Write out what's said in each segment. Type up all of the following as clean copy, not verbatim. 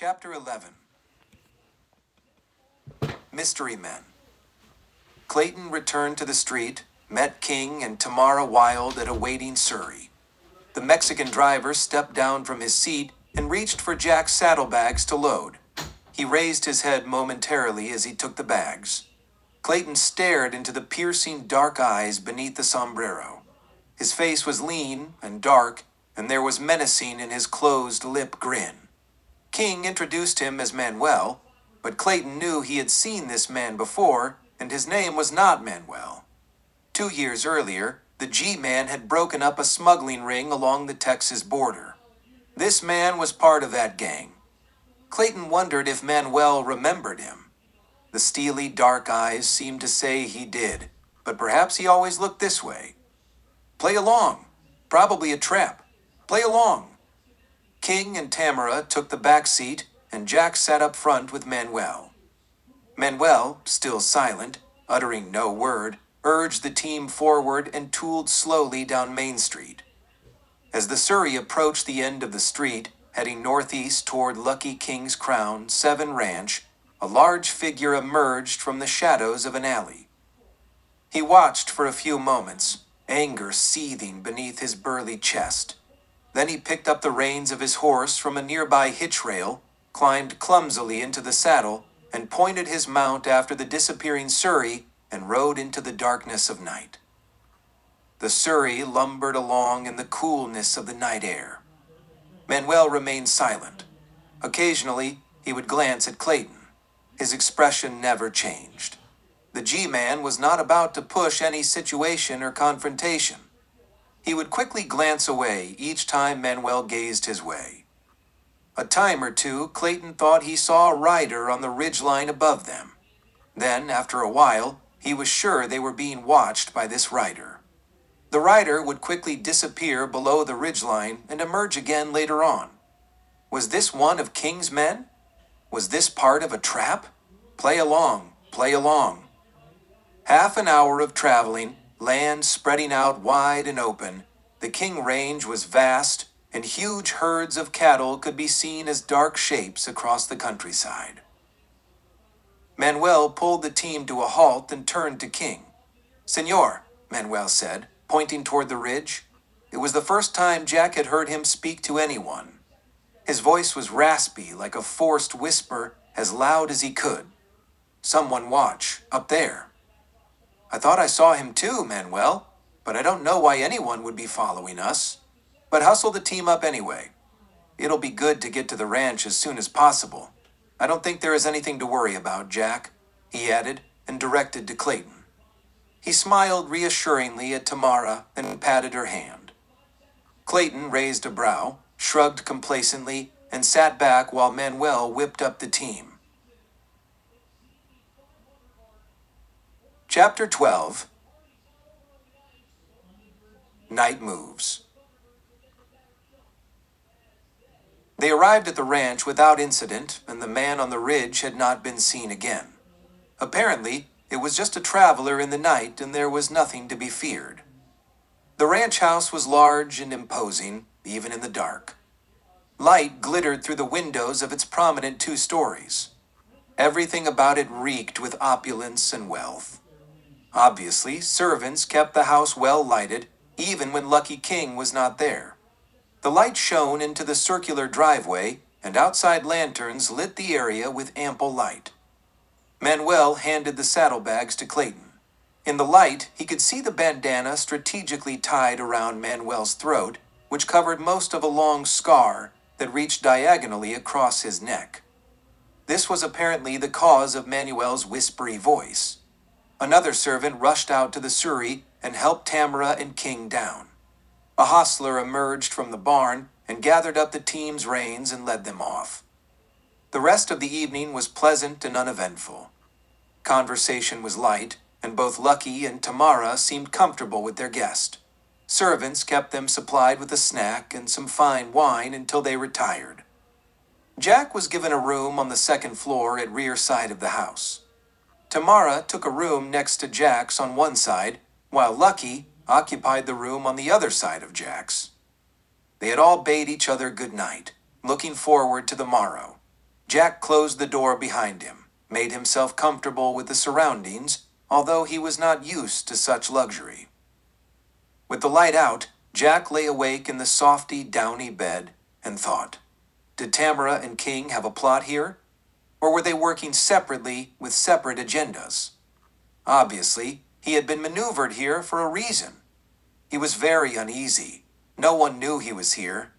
Chapter 11. Mystery Men. Clayton returned to the street, met King and Tamara Wilde at a waiting surrey. The Mexican driver stepped down from his seat and reached for Jack's saddlebags to load. He raised his head momentarily as he took the bags. Clayton stared into the piercing dark eyes beneath the sombrero. His face was lean and dark, and there was menacing in his closed-lip grin. King introduced him as Manuel, but Clayton knew he had seen this man before, and his name was not Manuel. 2 years earlier, the G-Man had broken up a smuggling ring along the Texas border. This man was part of that gang. Clayton wondered if Manuel remembered him. The steely dark eyes seemed to say he did, but perhaps he always looked this way. Play along. Probably a trap. Play along. King and Tamara took the back seat, and Jack sat up front with Manuel. Manuel, still silent, uttering no word, urged the team forward and tooled slowly down Main Street. As the surrey approached the end of the street, heading northeast toward Lucky King's Crown 7 Ranch, a large figure emerged from the shadows of an alley. He watched for a few moments, anger seething beneath his burly chest. Then he picked up the reins of his horse from a nearby hitch rail, climbed clumsily into the saddle, and pointed his mount after the disappearing surrey and rode into the darkness of night. The surrey lumbered along in the coolness of the night air. Manuel remained silent. Occasionally, he would glance at Clayton. His expression never changed. The G-Man was not about to push any situation or confrontation. He would quickly glance away each time Manuel gazed his way. A time or two, Clayton thought he saw a rider on the ridgeline above them. Then, after a while, he was sure they were being watched by this rider. The rider would quickly disappear below the ridgeline and emerge again later on. Was this one of King's men? Was this part of a trap? Play along, play along. Half an hour of traveling, land spreading out wide and open. The King Range was vast, and huge herds of cattle could be seen as dark shapes across the countryside. Manuel pulled the team to a halt and turned to King. "Senor," Manuel said, pointing toward the ridge. It was the first time Jack had heard him speak to anyone. His voice was raspy, like a forced whisper, as loud as he could. "Someone watch, up there." "I thought I saw him too, Manuel, but I don't know why anyone would be following us. But hustle the team up anyway. It'll be good to get to the ranch as soon as possible. I don't think there is anything to worry about, Jack," he added, and directed to Clayton. He smiled reassuringly at Tamara and patted her hand. Clayton raised a brow, shrugged complacently, and sat back while Manuel whipped up the team. Chapter 12. Night Moves. They arrived at the ranch without incident, and the man on the ridge had not been seen again. Apparently, it was just a traveler in the night, and there was nothing to be feared. The ranch house was large and imposing, even in the dark. Light glittered through the windows of its prominent 2 stories. Everything about it reeked with opulence and wealth. Obviously, servants kept the house well lighted, even when Lucky King was not there. The light shone into the circular driveway, and outside lanterns lit the area with ample light. Manuel handed the saddlebags to Clayton. In the light, he could see the bandana strategically tied around Manuel's throat, which covered most of a long scar that reached diagonally across his neck. This was apparently the cause of Manuel's whispery voice. Another servant rushed out to the surrey and helped Tamara and King down. A hostler emerged from the barn and gathered up the team's reins and led them off. The rest of the evening was pleasant and uneventful. Conversation was light, and both Lucky and Tamara seemed comfortable with their guest. Servants kept them supplied with a snack and some fine wine until they retired. Jack was given a room on the 2nd floor at rear side of the house. Tamara took a room next to Jack's on one side, while Lucky occupied the room on the other side of Jack's. They had all bade each other good night, looking forward to the morrow. Jack closed the door behind him, made himself comfortable with the surroundings, although he was not used to such luxury. With the light out, Jack lay awake in the softy, downy bed and thought, did Tamara and King have a plot here? Or were they working separately with separate agendas? Obviously, he had been maneuvered here for a reason. He was very uneasy. No one knew he was here.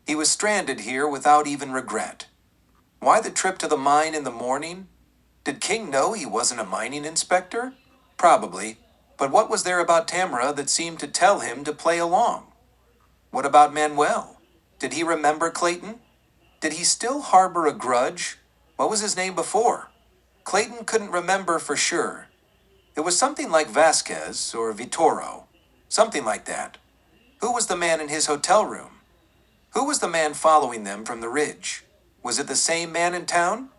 He was stranded here without even regret. Why the trip to the mine in the morning? Did King know he wasn't a mining inspector? Probably. But what was there about Tamara that seemed to tell him to play along? What about Manuel? Did he remember Clayton? Did he still harbor a grudge? What was his name before? Clayton couldn't remember for sure. It was something like Vasquez or Vitoro. Something like that. Who was the man in his hotel room? Who was the man following them from the ridge? Was it the same man in town?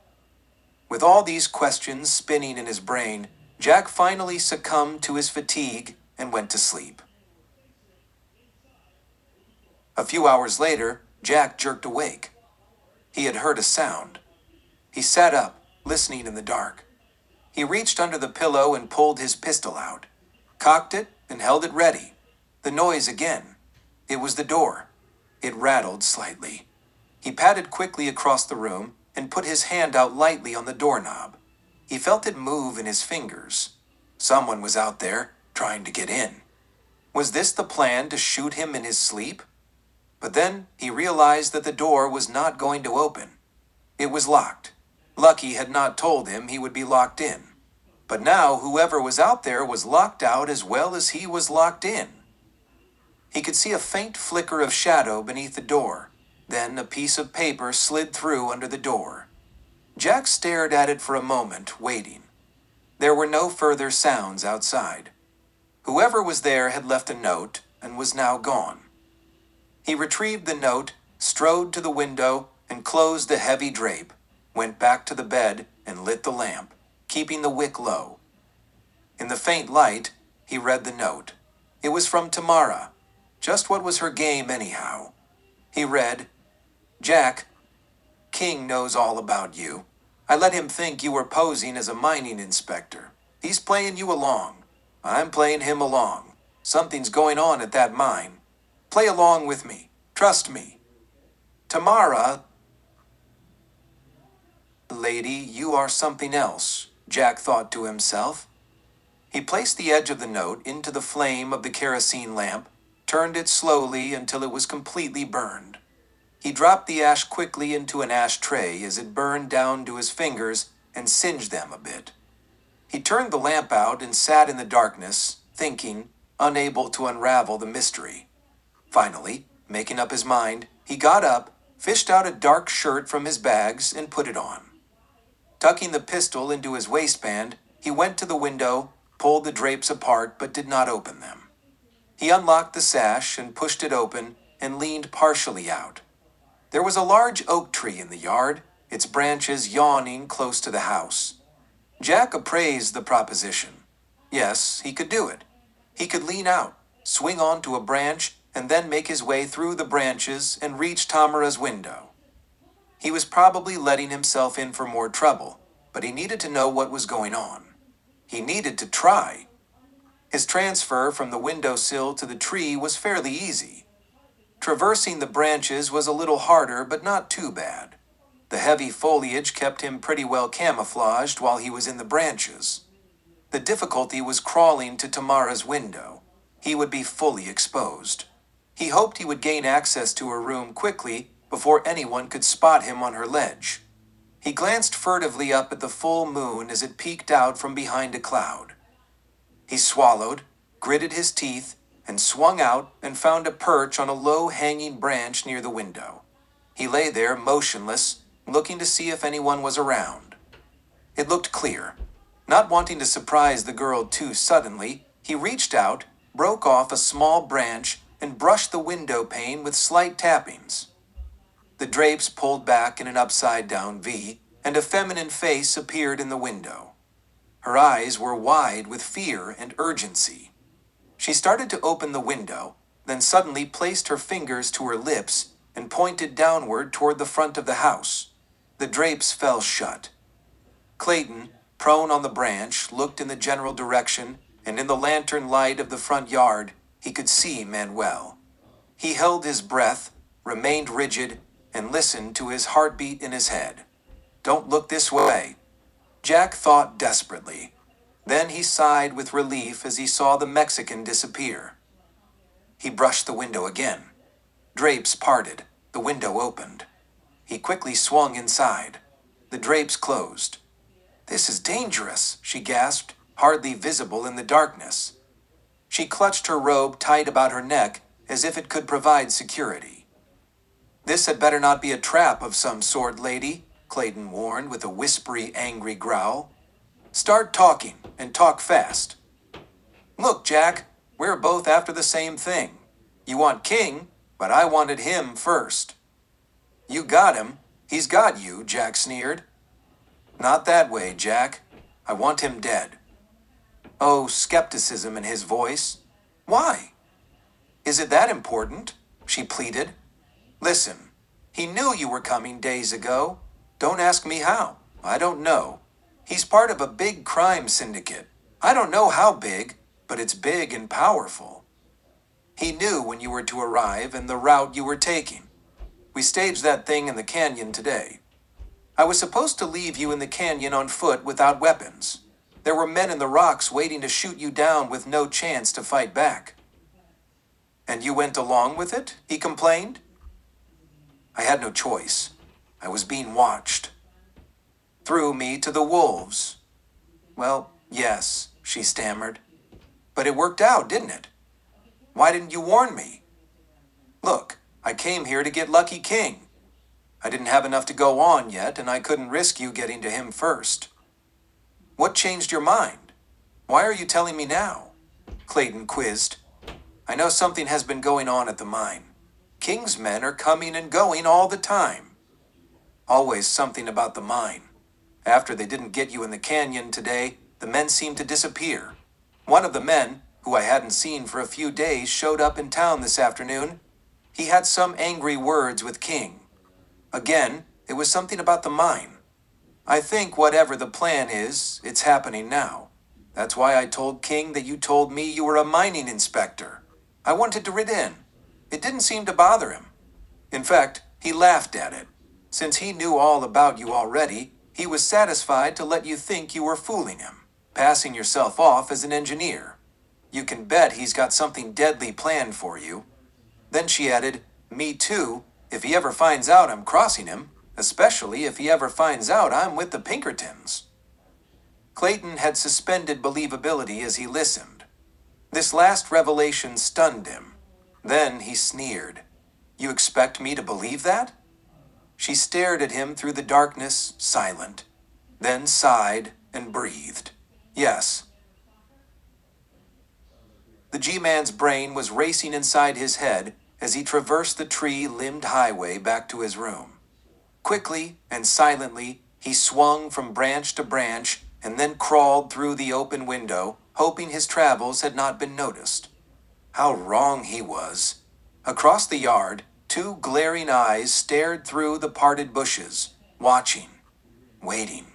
With all these questions spinning in his brain, Jack finally succumbed to his fatigue and went to sleep. A few hours later, Jack jerked awake. He had heard a sound. He sat up, listening in the dark. He reached under the pillow and pulled his pistol out, cocked it, and held it ready. The noise again. It was the door. It rattled slightly. He padded quickly across the room and put his hand out lightly on the doorknob. He felt it move in his fingers. Someone was out there, trying to get in. Was this the plan to shoot him in his sleep? But then he realized that the door was not going to open. It was locked. Lucky had not told him he would be locked in. But now whoever was out there was locked out as well as he was locked in. He could see a faint flicker of shadow beneath the door. Then a piece of paper slid through under the door. Jack stared at it for a moment, waiting. There were no further sounds outside. Whoever was there had left a note and was now gone. He retrieved the note, strode to the window, and closed the heavy drape, went back to the bed and lit the lamp, keeping the wick low. In the faint light, he read the note. It was from Tamara. Just what was her game anyhow? He read, Jack, King knows all about you. I let him think you were posing as a mining inspector. He's playing you along. I'm playing him along. Something's going on at that mine. Play along with me. Trust me. Tamara... Lady, you are something else, Jack thought to himself. He placed the edge of the note into the flame of the kerosene lamp, turned it slowly until it was completely burned. He dropped the ash quickly into an ashtray as it burned down to his fingers and singed them a bit. He turned the lamp out and sat in the darkness, thinking, unable to unravel the mystery. Finally, making up his mind, he got up, fished out a dark shirt from his bags, and put it on. Tucking the pistol into his waistband, he went to the window, pulled the drapes apart but did not open them. He unlocked the sash and pushed it open and leaned partially out. There was a large oak tree in the yard, its branches yawning close to the house. Jack appraised the proposition. Yes, he could do it. He could lean out, swing onto a branch, and then make his way through the branches and reach Tamara's window. He was probably letting himself in for more trouble, but he needed to know what was going on. He needed to try. His transfer from the windowsill to the tree was fairly easy. Traversing the branches was a little harder, but not too bad. The heavy foliage kept him pretty well camouflaged while he was in the branches. The difficulty was crawling to Tamara's window. He would be fully exposed. He hoped he would gain access to her room quickly before anyone could spot him on her ledge. He glanced furtively up at the full moon as it peeked out from behind a cloud. He swallowed, gritted his teeth, and swung out and found a perch on a low-hanging branch near the window. He lay there motionless, looking to see if anyone was around. It looked clear. Not wanting to surprise the girl too suddenly, he reached out, broke off a small branch, and brushed the window pane with slight tappings. The drapes pulled back in an upside-down V, and a feminine face appeared in the window. Her eyes were wide with fear and urgency. She started to open the window, then suddenly placed her fingers to her lips and pointed downward toward the front of the house. The drapes fell shut. Clayton, prone on the branch, looked in the general direction, and in the lantern light of the front yard, he could see Manuel. He held his breath, remained rigid, and listened to his heartbeat in his head. Don't look this way, Jack thought desperately. Then he sighed with relief as he saw the Mexican disappear. He brushed the window again. Drapes parted. The window opened. He quickly swung inside. The drapes closed. This is dangerous, she gasped, hardly visible in the darkness. She clutched her robe tight about her neck as if it could provide security. This had better not be a trap of some sort, lady, Clayton warned with a whispery, angry growl. Start talking, and talk fast. Look, Jack, we're both after the same thing. You want King, but I wanted him first. You got him. He's got you, Jack sneered. Not that way, Jack. I want him dead. Oh, skepticism in his voice. Why? Is it that important? She pleaded. Listen, he knew you were coming days ago. Don't ask me how. I don't know. He's part of a big crime syndicate. I don't know how big, but it's big and powerful. He knew when you were to arrive and the route you were taking. We staged that thing in the canyon today. I was supposed to leave you in the canyon on foot without weapons. There were men in the rocks waiting to shoot you down with no chance to fight back. And you went along with it? He complained. I had no choice. I was being watched. Threw me to the wolves. Well, yes, she stammered. But it worked out, didn't it? Why didn't you warn me? Look, I came here to get Lucky King. I didn't have enough to go on yet, and I couldn't risk you getting to him first. What changed your mind? Why are you telling me now? Clayton quizzed. I know something has been going on at the mine. King's men are coming and going all the time. Always something about the mine. After they didn't get you in the canyon today, the men seemed to disappear. One of the men, who I hadn't seen for a few days, showed up in town this afternoon. He had some angry words with King. Again, it was something about the mine. I think whatever the plan is, it's happening now. That's why I told King that you told me you were a mining inspector. I wanted to rid in. It didn't seem to bother him. In fact, he laughed at it. Since he knew all about you already, he was satisfied to let you think you were fooling him, passing yourself off as an engineer. You can bet he's got something deadly planned for you. Then she added, me too, if he ever finds out I'm crossing him, especially if he ever finds out I'm with the Pinkertons. Clayton had suspended believability as he listened. This last revelation stunned him. Then he sneered. You expect me to believe that? She stared at him through the darkness, silent, then sighed and breathed. Yes. The G-Man's brain was racing inside his head as he traversed the tree-limbed highway back to his room. Quickly and silently, he swung from branch to branch and then crawled through the open window, hoping his travels had not been noticed. How wrong he was. Across the yard, two glaring eyes stared through the parted bushes, watching, waiting.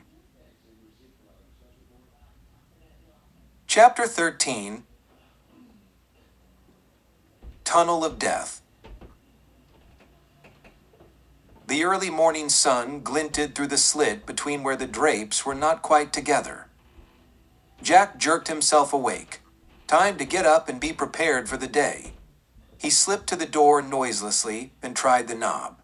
Chapter 13. Tunnel of Death. The early morning sun glinted through the slit between where the drapes were not quite together. Jack jerked himself awake. Time to get up and be prepared for the day. He slipped to the door noiselessly and tried the knob.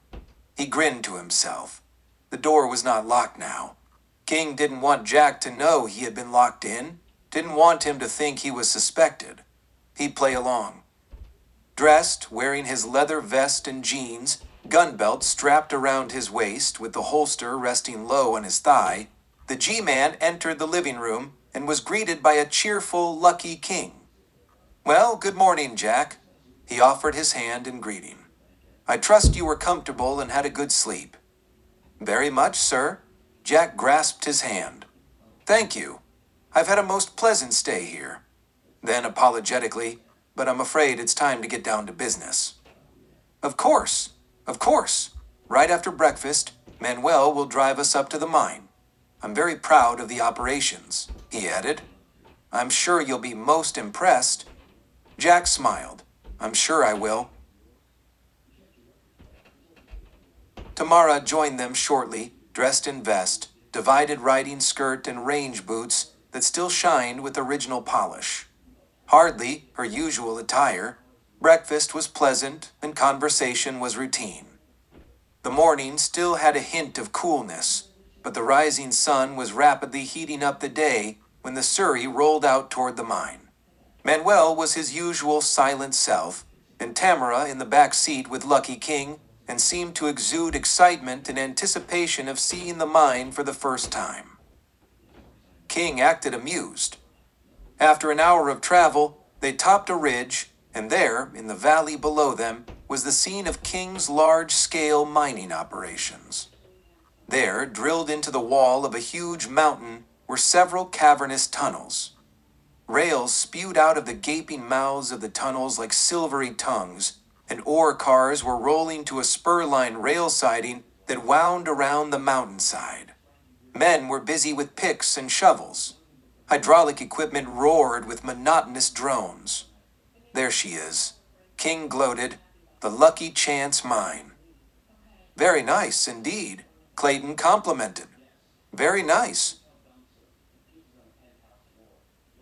He grinned to himself. The door was not locked now. King didn't want Jack to know he had been locked in, didn't want him to think he was suspected. He'd play along. Dressed, wearing his leather vest and jeans, gun belt strapped around his waist with the holster resting low on his thigh, the G-Man entered the living room and was greeted by a cheerful Lucky King. Well, good morning, Jack. He offered his hand in greeting. I trust you were comfortable and had a good sleep. Very much, sir. Jack grasped his hand. Thank you. I've had a most pleasant stay here. Then apologetically, but I'm afraid it's time to get down to business. Of course. Right after breakfast, Manuel will drive us up to the mine. I'm very proud of the operations," he added. "I'm sure you'll be most impressed." Jack smiled. "I'm sure I will." Tamara joined them shortly, dressed in vest, divided riding skirt and range boots that still shined with original polish. Hardly her usual attire, breakfast was pleasant and conversation was routine. The morning still had a hint of coolness, but the rising sun was rapidly heating up the day when the Surrey rolled out toward the mine. Manuel was his usual silent self, and Tamara in the back seat with Lucky King, and seemed to exude excitement and anticipation of seeing the mine for the first time. King acted amused. After an hour of travel, they topped a ridge, and there, in the valley below them, was the scene of King's large-scale mining operations. There, drilled into the wall of a huge mountain, were several cavernous tunnels. Rails spewed out of the gaping mouths of the tunnels like silvery tongues, and ore cars were rolling to a spur-line rail siding that wound around the mountainside. Men were busy with picks and shovels. Hydraulic equipment roared with monotonous drones. "There she is," King gloated, "the Lucky Chance mine." "Very nice, indeed," Clayton complimented. "Very nice."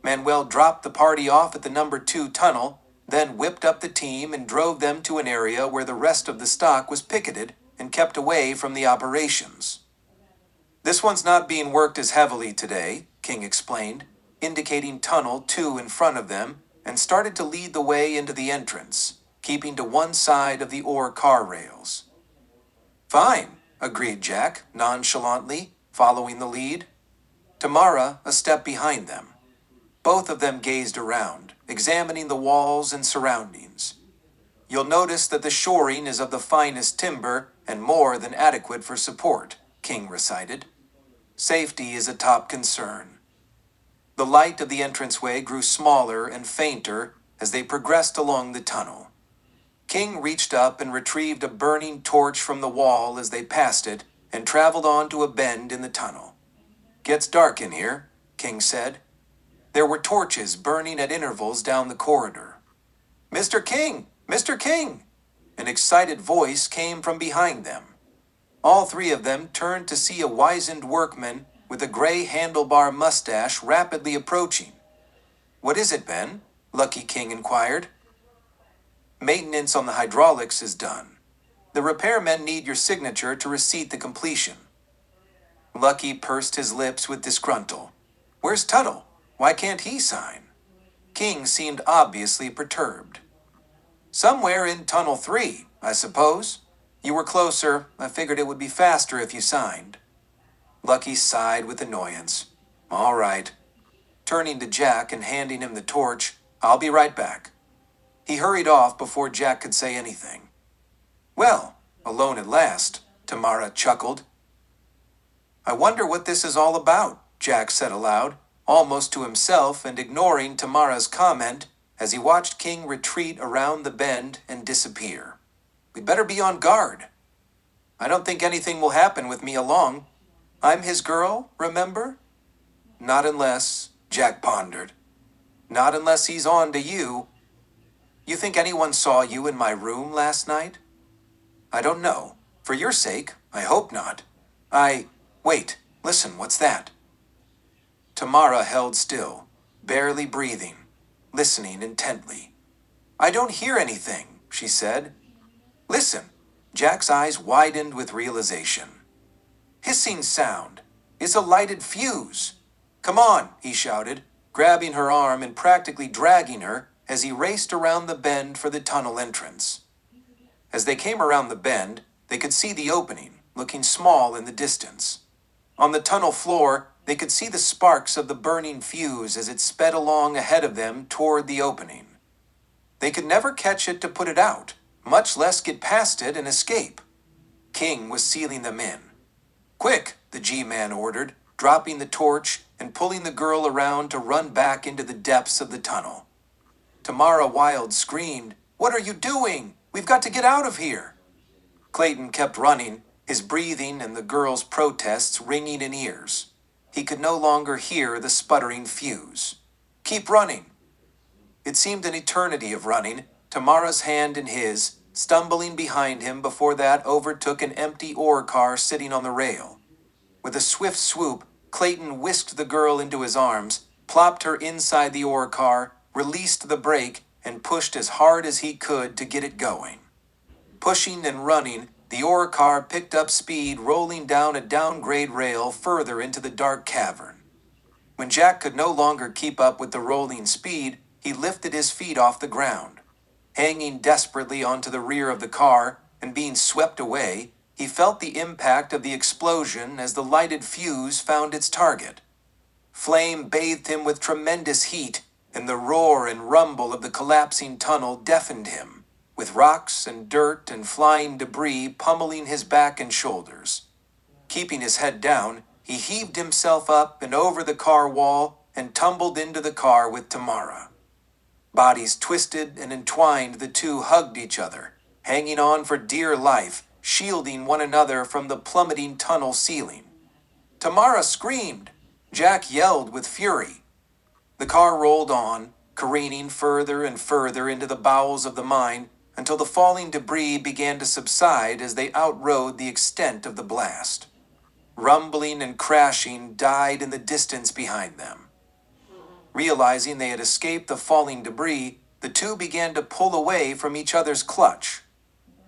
Manuel dropped the party off at the number 2 tunnel, then whipped up the team and drove them to an area where the rest of the stock was picketed and kept away from the operations. "This one's not being worked as heavily today," King explained, indicating tunnel 2 in front of them, and started to lead the way into the entrance, keeping to one side of the ore car rails. "Fine," agreed Jack, nonchalantly, following the lead. Tamara a step behind them. Both of them gazed around, examining the walls and surroundings. "You'll notice that the shoring is of the finest timber and more than adequate for support," King recited. "Safety is a top concern." The light of the entranceway grew smaller and fainter as they progressed along the tunnel. King reached up and retrieved a burning torch from the wall as they passed it and traveled on to a bend in the tunnel. "Gets dark in here," King said. There were torches burning at intervals down the corridor. "Mr. King! Mr. King!" An excited voice came from behind them. All 3 of them turned to see a wizened workman with a gray handlebar mustache rapidly approaching. "What is it, Ben?" Lucky King inquired. "Maintenance on the hydraulics is done. The repairmen need your signature to receipt the completion." Lucky pursed his lips with disgruntle. "Where's Tuttle? Why can't he sign?" King seemed obviously perturbed. "Somewhere in Tunnel 3, I suppose. You were closer. I figured it would be faster if you signed." Lucky sighed with annoyance. "All right." Turning to Jack and handing him the torch, "I'll be right back." He hurried off before Jack could say anything. "Well, alone at last," Tamara chuckled. "I wonder what this is all about," Jack said aloud, almost to himself and ignoring Tamara's comment as he watched King retreat around the bend and disappear. "We'd better be on guard. I don't think anything will happen with me along. I'm his girl, remember?" "Not unless," Jack pondered. "Not unless he's on to you." "You think anyone saw you in my room last night?" "I don't know. For your sake, I hope not. Wait, listen, what's that?" Tamara held still, barely breathing, listening intently. "I don't hear anything," she said. "Listen." Jack's eyes widened with realization. "Hissing sound. It's a lighted fuse." "Come on," he shouted, grabbing her arm and practically dragging her as he raced around the bend for the tunnel entrance. As they came around the bend, they could see the opening, looking small in the distance. On the tunnel floor, they could see the sparks of the burning fuse as it sped along ahead of them toward the opening. They could never catch it to put it out, much less get past it and escape. King was sealing them in. "Quick," the G-Man ordered, dropping the torch and pulling the girl around to run back into the depths of the tunnel. Tamara Wilde screamed, "What are you doing? We've got to get out of here!" Clayton kept running, his breathing and the girl's protests ringing in ears. He could no longer hear the sputtering fuse. "Keep running." It seemed an eternity of running, Tamara's hand in his, stumbling behind him before that overtook an empty ore car sitting on the rail. With a swift swoop, Clayton whisked the girl into his arms, plopped her inside the ore car, released the brake, and pushed as hard as he could to get it going. Pushing and running, the ore car picked up speed, rolling down a downgrade rail further into the dark cavern. When Jack could no longer keep up with the rolling speed, he lifted his feet off the ground. Hanging desperately onto the rear of the car and being swept away, he felt the impact of the explosion as the lighted fuse found its target. Flame bathed him with tremendous heat, and the roar and rumble of the collapsing tunnel deafened him, with rocks and dirt and flying debris pummeling his back and shoulders. Keeping his head down, he heaved himself up and over the car wall and tumbled into the car with Tamara. Bodies twisted and entwined, the two hugged each other, hanging on for dear life, shielding one another from the plummeting tunnel ceiling. Tamara screamed. Jack yelled with fury. The car rolled on, careening further and further into the bowels of the mine until the falling debris began to subside as they outrode the extent of the blast. Rumbling and crashing died in the distance behind them. Realizing they had escaped the falling debris, the two began to pull away from each other's clutch.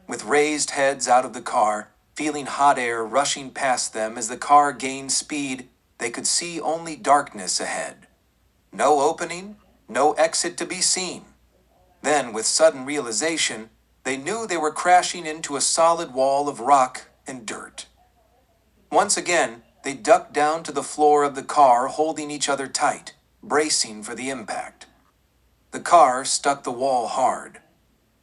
With raised heads out of the car, feeling hot air rushing past them as the car gained speed, they could see only darkness ahead. No opening, no exit to be seen. Then, with sudden realization, they knew they were crashing into a solid wall of rock and dirt. Once again, they ducked down to the floor of the car, holding each other tight, bracing for the impact. The car struck the wall hard.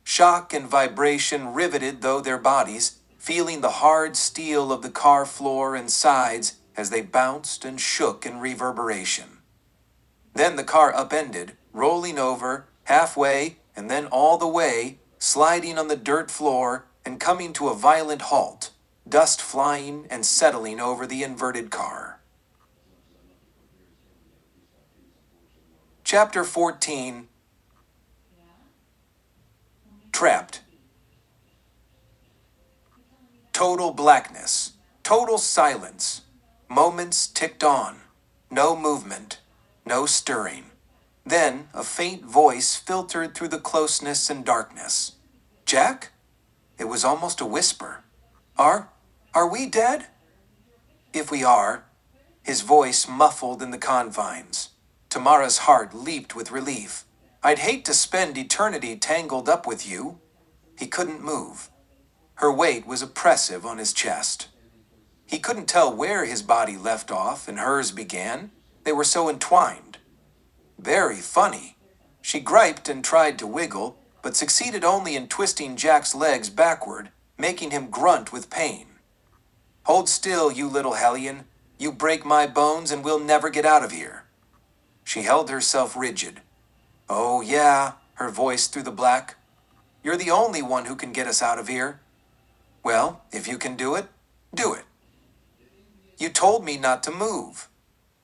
Shock and vibration riveted though their bodies, feeling the hard steel of the car floor and sides as they bounced and shook in reverberation. Then the car upended, rolling over, halfway, and then all the way, sliding on the dirt floor and coming to a violent halt, dust flying and settling over the inverted car. Chapter 14. Trapped. Total blackness. Total silence. Moments ticked on. No movement. No stirring. Then a faint voice filtered through the closeness and darkness. "Jack?" It was almost a whisper. Are we dead?" "If we are." His voice muffled in the confines. Tamara's heart leaped with relief. "I'd hate to spend eternity tangled up with you." He couldn't move. Her weight was oppressive on his chest. He couldn't tell where his body left off and hers began. They were so entwined. Very funny. She griped and tried to wiggle, but succeeded only in twisting Jack's legs backward, making him grunt with pain. "Hold still, you little hellion. You break my bones and we'll never get out of here." She held herself rigid. "Oh, yeah," her voice through the black. "You're the only one who can get us out of here." "Well, if you can do it, do it." "You told me not to move."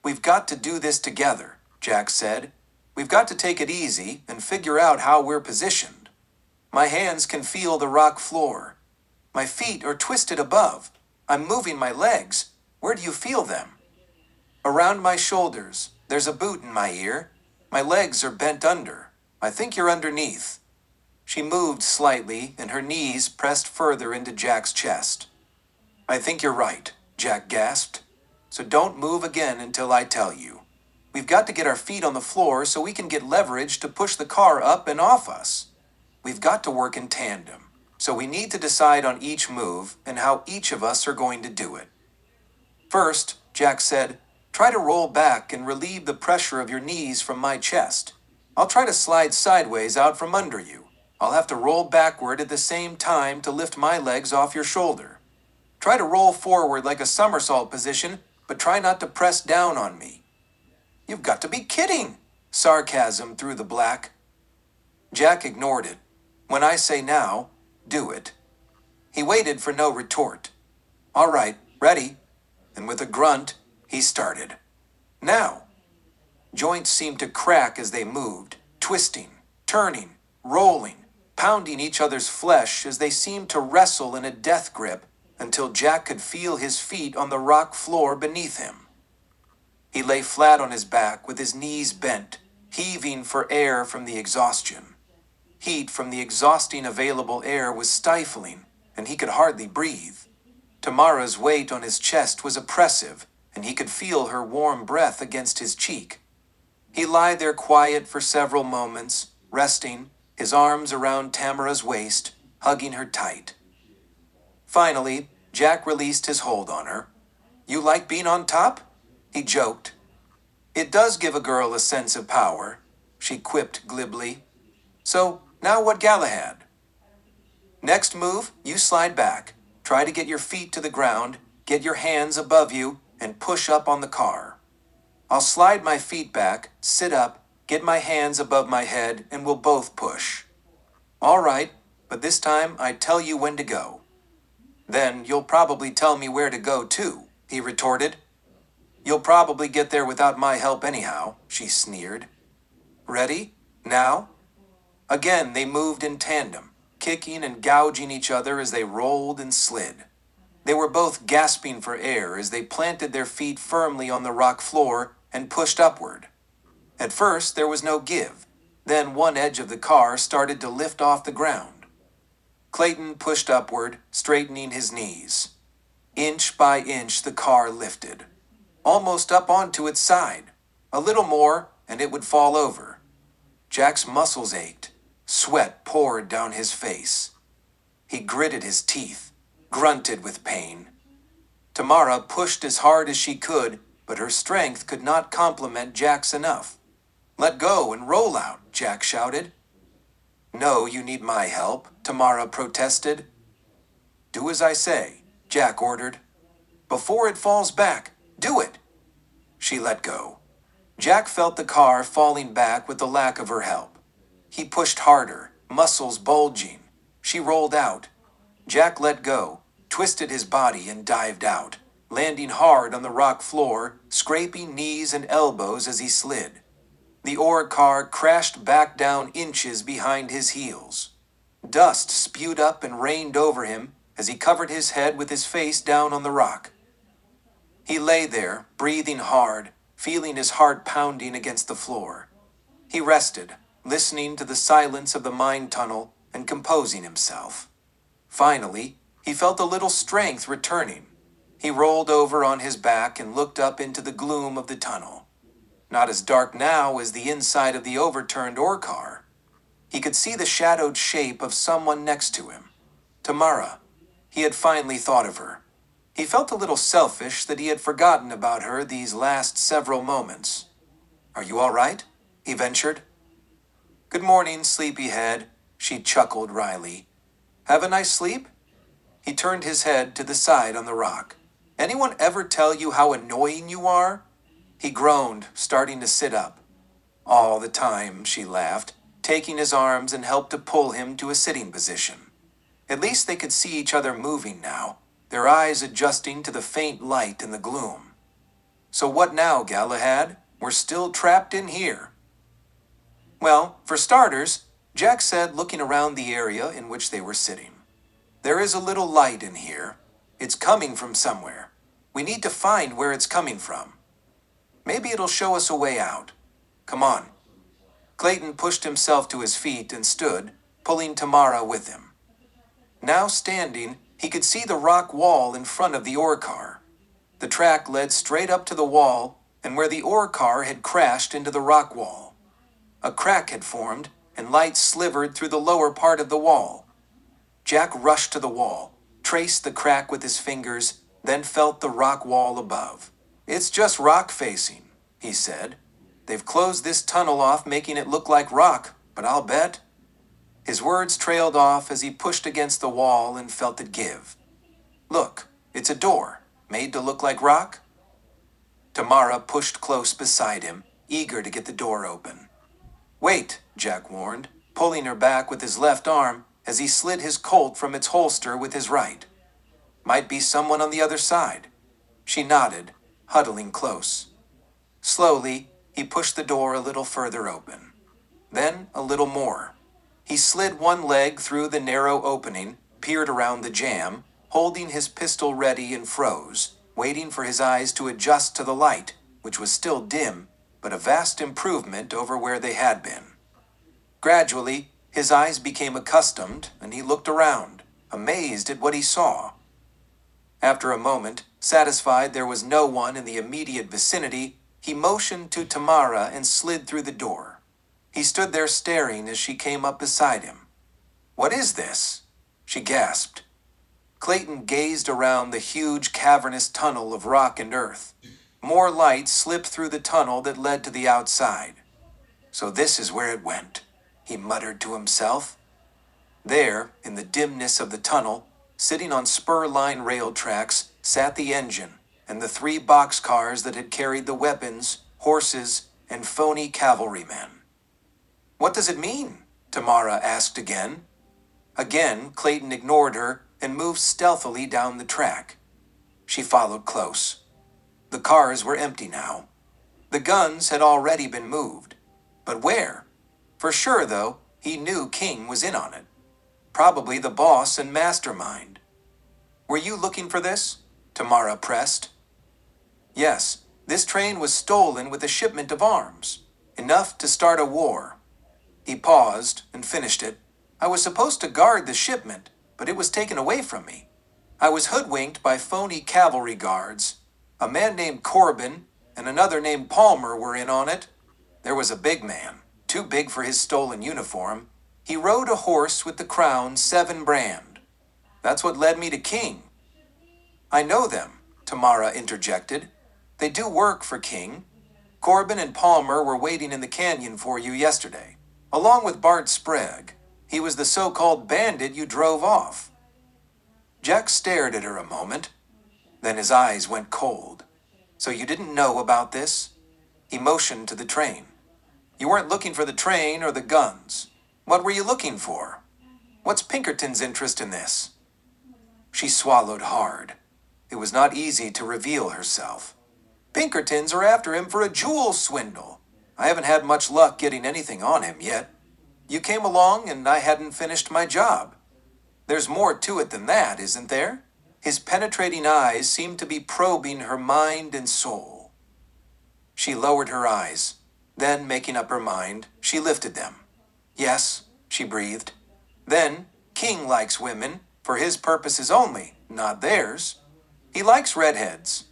"We've got to do this together," Jack said. "We've got to take it easy and figure out how we're positioned. My hands can feel the rock floor. My feet are twisted above. I'm moving my legs. Where do you feel them?" "Around my shoulders. There's a boot in my ear. My legs are bent under. I think you're underneath." She moved slightly, and her knees pressed further into Jack's chest. "I think you're right," Jack gasped. "So don't move again until I tell you. We've got to get our feet on the floor so we can get leverage to push the car up and off us. We've got to work in tandem, so we need to decide on each move and how each of us are going to do it." "First," Jack said, "try to roll back and relieve the pressure of your knees from my chest. I'll try to slide sideways out from under you. I'll have to roll backward at the same time to lift my legs off your shoulder. Try to roll forward like a somersault position, but try not to press down on me." "You've got to be kidding!" Sarcasm through the black. Jack ignored it. "When I say now, do it." He waited for no retort. All right, ready. And with a grunt, he started. Now. Joints seemed to crack as they moved, twisting, turning, rolling, pounding each other's flesh as they seemed to wrestle in a death grip until Jack could feel his feet on the rock floor beneath him. He lay flat on his back with his knees bent, heaving for air from the exhaustion. Heat from the exhausting available air was stifling, and he could hardly breathe. Tamara's weight on his chest was oppressive, and he could feel her warm breath against his cheek. He lay there quiet for several moments, resting, his arms around Tamara's waist, hugging her tight. Finally, Jack released his hold on her. You like being on top? He joked. It does give a girl a sense of power, she quipped glibly. So, now what, Galahad? Next move, you slide back. Try to get your feet to the ground, get your hands above you, and push up on the car. I'll slide my feet back, sit up, get my hands above my head, and we'll both push. All right, but this time I tell you when to go. Then you'll probably tell me where to go too, he retorted. You'll probably get there without my help anyhow, she sneered. Ready? Now? Again, they moved in tandem, kicking and gouging each other as they rolled and slid. They were both gasping for air as they planted their feet firmly on the rock floor and pushed upward. At first, there was no give. Then one edge of the car started to lift off the ground. Clayton pushed upward, straightening his knees. Inch by inch, the car lifted, almost up onto its side. A little more, and it would fall over. Jack's muscles ached. Sweat poured down his face. He gritted his teeth, grunted with pain. Tamara pushed as hard as she could, but her strength could not complement Jack's enough. Let go and roll out, Jack shouted. No, you need my help, Tamara protested. Do as I say, Jack ordered. Before it falls back, do it. She let go. Jack felt the car falling back with the lack of her help. He pushed harder, muscles bulging. She rolled out. Jack let go, twisted his body and dived out, landing hard on the rock floor, scraping knees and elbows as he slid. The ore car crashed back down inches behind his heels. Dust spewed up and rained over him as he covered his head with his face down on the rock. He lay there, breathing hard, feeling his heart pounding against the floor. He rested, listening to the silence of the mine tunnel and composing himself. Finally, he felt a little strength returning. He rolled over on his back and looked up into the gloom of the tunnel. Not as dark now as the inside of the overturned ore car. He could see the shadowed shape of someone next to him. Tamara. He had finally thought of her. He felt a little selfish that he had forgotten about her these last several moments. Are you all right? He ventured. Good morning, sleepyhead, she chuckled wryly. Have a nice sleep? He turned his head to the side on the rock. Anyone ever tell you how annoying you are? He groaned, starting to sit up. All the time, she laughed, taking his arms and helped to pull him to a sitting position. At least they could see each other moving now, their eyes adjusting to the faint light in the gloom. So what now, Galahad? We're still trapped in here. Well, for starters, Jack said, looking around the area in which they were sitting. There is a little light in here. It's coming from somewhere. We need to find where it's coming from. Maybe it'll show us a way out. Come on. Clayton pushed himself to his feet and stood, pulling Tamara with him. Now standing, he could see the rock wall in front of the ore car. The track led straight up to the wall, and where the ore car had crashed into the rock wall. A crack had formed, and light slivered through the lower part of the wall. Jack rushed to the wall, traced the crack with his fingers, then felt the rock wall above. It's just rock facing, he said. They've closed this tunnel off, making it look like rock, but I'll bet. His words trailed off as he pushed against the wall and felt it give. Look, it's a door, made to look like rock. Tamara pushed close beside him, eager to get the door open. Wait, Jack warned, pulling her back with his left arm as he slid his Colt from its holster with his right. Might be someone on the other side. She nodded, huddling close. Slowly, he pushed the door a little further open. Then a little more. He slid one leg through the narrow opening, peered around the jam, holding his pistol ready, and froze, waiting for his eyes to adjust to the light, which was still dim, but a vast improvement over where they had been. Gradually, his eyes became accustomed, and he looked around, amazed at what he saw. After a moment, satisfied there was no one in the immediate vicinity, he motioned to Tamara and slid through the door. He stood there staring as she came up beside him. "What is this?" she gasped. Clayton gazed around the huge cavernous tunnel of rock and earth. More light slipped through the tunnel that led to the outside. "So this is where it went," he muttered to himself. There, in the dimness of the tunnel, sitting on spur-line rail tracks, sat the engine and the 3 boxcars that had carried the weapons, horses, and phony cavalrymen. "What does it mean?" Tamara asked again. Again, Clayton ignored her and moved stealthily down the track. She followed close. The cars were empty now. The guns had already been moved. But where? For sure, though, he knew King was in on it. Probably the boss and mastermind. "Were you looking for this?" Tamara pressed. "Yes, this train was stolen with a shipment of arms. Enough to start a war." He paused and finished it. "I was supposed to guard the shipment, but it was taken away from me. I was hoodwinked by phony cavalry guards. A man named Corbin and another named Palmer were in on it. There was a big man, too big for his stolen uniform. He rode a horse with the Crown 7 brand. That's what led me to King." "I know them," Tamara interjected. "They do work for King. Corbin and Palmer were waiting in the canyon for you yesterday, along with Bart Sprague. He was the so-called bandit you drove off." Jack stared at her a moment. Then his eyes went cold. "So you didn't know about this?" He motioned to the train. "You weren't looking for the train or the guns. What were you looking for? What's Pinkerton's interest in this?" She swallowed hard. It was not easy to reveal herself. "Pinkertons are after him for a jewel swindle. I haven't had much luck getting anything on him yet. You came along and I hadn't finished my job. There's more to it than that, isn't there?" His penetrating eyes seemed to be probing her mind and soul. She lowered her eyes. Then, making up her mind, she lifted them. "Yes," she breathed. "Then, King likes women, for his purposes only, not theirs. He likes redheads."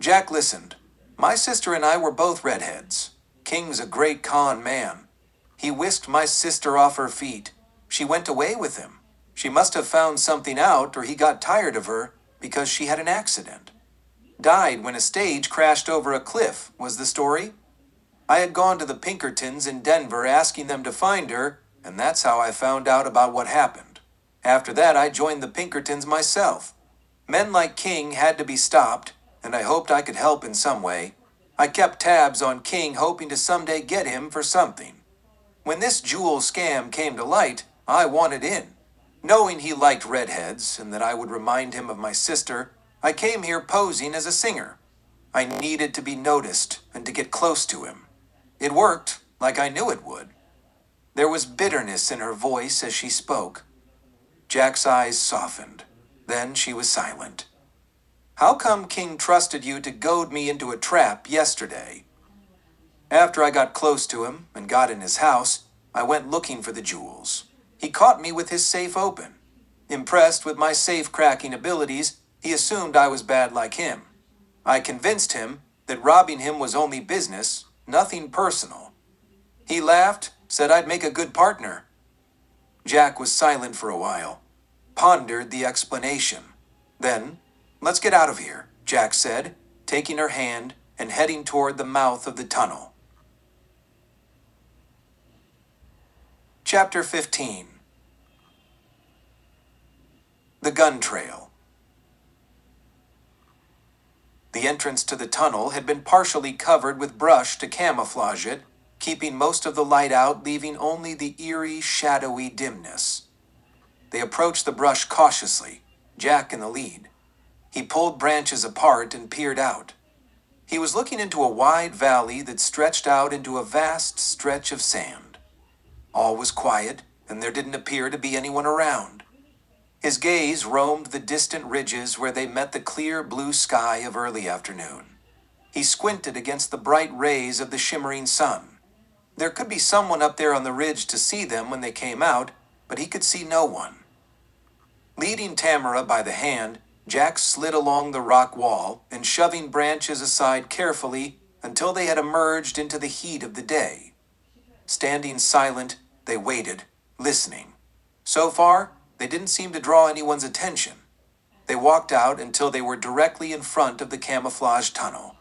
Jack listened. "My sister and I were both redheads. King's a great con man. He whisked my sister off her feet. She went away with him. She must have found something out, or he got tired of her, because she had an accident. Died when a stage crashed over a cliff, was the story. I had gone to the Pinkertons in Denver asking them to find her, and that's how I found out about what happened. After that, I joined the Pinkertons myself. Men like King had to be stopped, and I hoped I could help in some way. I kept tabs on King, hoping to someday get him for something. When this jewel scam came to light, I wanted in. Knowing he liked redheads and that I would remind him of my sister, I came here posing as a singer. I needed to be noticed and to get close to him. It worked, like I knew it would." There was bitterness in her voice as she spoke. Jack's eyes softened. Then she was silent. "How come King trusted you to goad me into a trap yesterday?" "After I got close to him and got in his house, I went looking for the jewels. He caught me with his safe open. Impressed with my safe-cracking abilities, he assumed I was bad like him. I convinced him that robbing him was only business, nothing personal. He laughed, said I'd make a good partner." Jack was silent for a while, pondered the explanation. Then, "Let's get out of here," Jack said, taking her hand and heading toward the mouth of the tunnel. Chapter 15. The Gun Trail. The entrance to the tunnel had been partially covered with brush to camouflage it, keeping most of the light out, leaving only the eerie, shadowy dimness. They approached the brush cautiously. Jack in the lead. He pulled branches apart and peered out. He was looking into a wide valley that stretched out into a vast stretch of sand. All was quiet, and there didn't appear to be anyone around. His gaze roamed the distant ridges where they met the clear blue sky of early afternoon. He squinted against the bright rays of the shimmering sun. There could be someone up there on the ridge to see them when they came out, but he could see no one. Leading Tamara by the hand, Jack slid along the rock wall and shoving branches aside carefully until they had emerged into the heat of the day. Standing silent, they waited, listening. So far, they didn't seem to draw anyone's attention. They walked out until they were directly in front of the camouflage tunnel.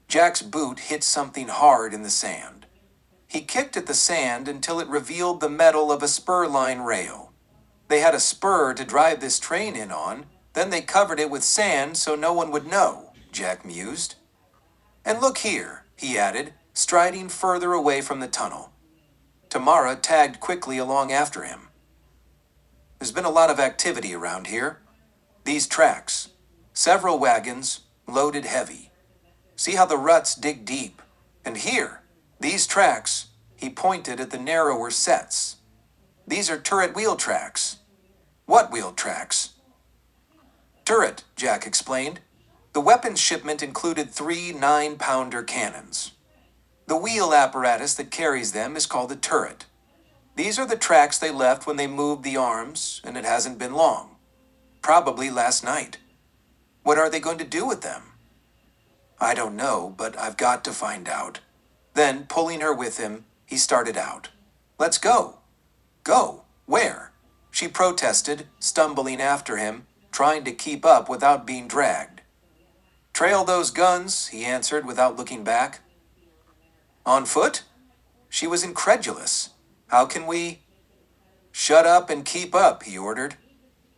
Jack's boot hit something hard in the sand. He kicked at the sand until it revealed the metal of a spur line rail. They had a spur to drive this train in on, then they covered it with sand so no one would know, Jack mused. And look here, he added, striding further away from the tunnel. Tamara tagged quickly along after him. There's been a lot of activity around here. These tracks. Several wagons, loaded heavy. See how the ruts dig deep. And here, these tracks, he pointed at the narrower sets. These are turret wheel tracks. What wheel tracks? Turret, Jack explained. The weapons shipment included 3 9-pounder cannons. The wheel apparatus that carries them is called a turret. These are the tracks they left when they moved the arms, and it hasn't been long. Probably last night. What are they going to do with them? I don't know, but I've got to find out. Then, pulling her with him, he started out. Let's go. Go? Where? She protested, stumbling after him, trying to keep up without being dragged. Trail those guns, he answered without looking back. On foot? She was incredulous. How can we? Shut up and keep up, he ordered.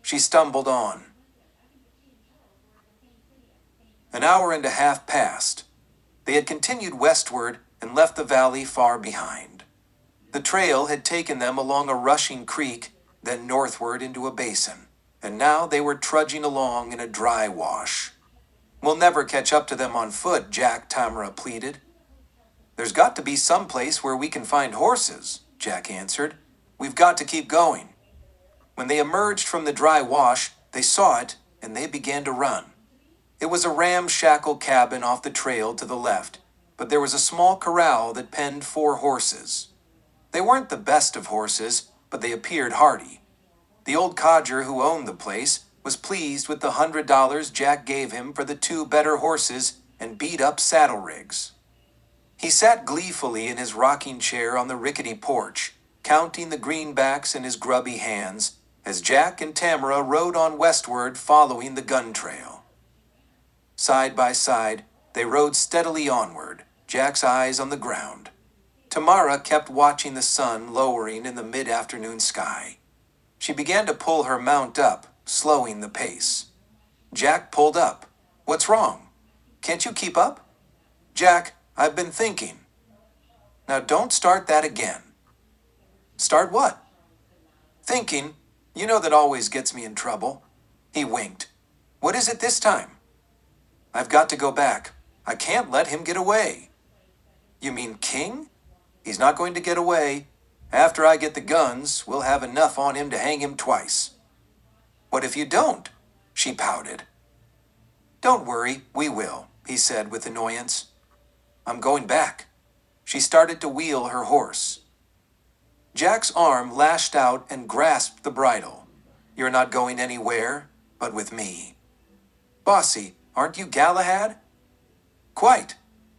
She stumbled on. An hour and a half passed. They had continued westward and left the valley far behind. The trail had taken them along a rushing creek, then northward into a basin, and now they were trudging along in a dry wash. We'll never catch up to them on foot, Jack, Tamara pleaded. There's got to be some place where we can find horses, Jack answered. We've got to keep going. When they emerged from the dry wash, they saw it, and they began to run. It was a ramshackle cabin off the trail to the left, but there was a small corral that penned 4 horses. They weren't the best of horses, but they appeared hardy. The old codger who owned the place was pleased with the $100 Jack gave him for the 2 better horses and beat-up saddle rigs. He sat gleefully in his rocking chair on the rickety porch, counting the greenbacks in his grubby hands, as Jack and Tamara rode on westward following the gun trail. Side by side, they rode steadily onward, Jack's eyes on the ground. Tamara kept watching the sun lowering in the mid-afternoon sky. She began to pull her mount up, slowing the pace. Jack pulled up. What's wrong? Can't you keep up? Jack, I've been thinking. Now don't start that again. Start what? Thinking. You know that always gets me in trouble. He winked. What is it this time? I've got to go back. I can't let him get away. You mean King? He's not going to get away. After I get the guns, we'll have enough on him to hang him twice. What if you don't? She pouted. Don't worry, we will, he said with annoyance. I'm going back. She started to wheel her horse. Jack's arm lashed out and grasped the bridle. You're not going anywhere, but with me. Bossy, aren't you Galahad? Quite.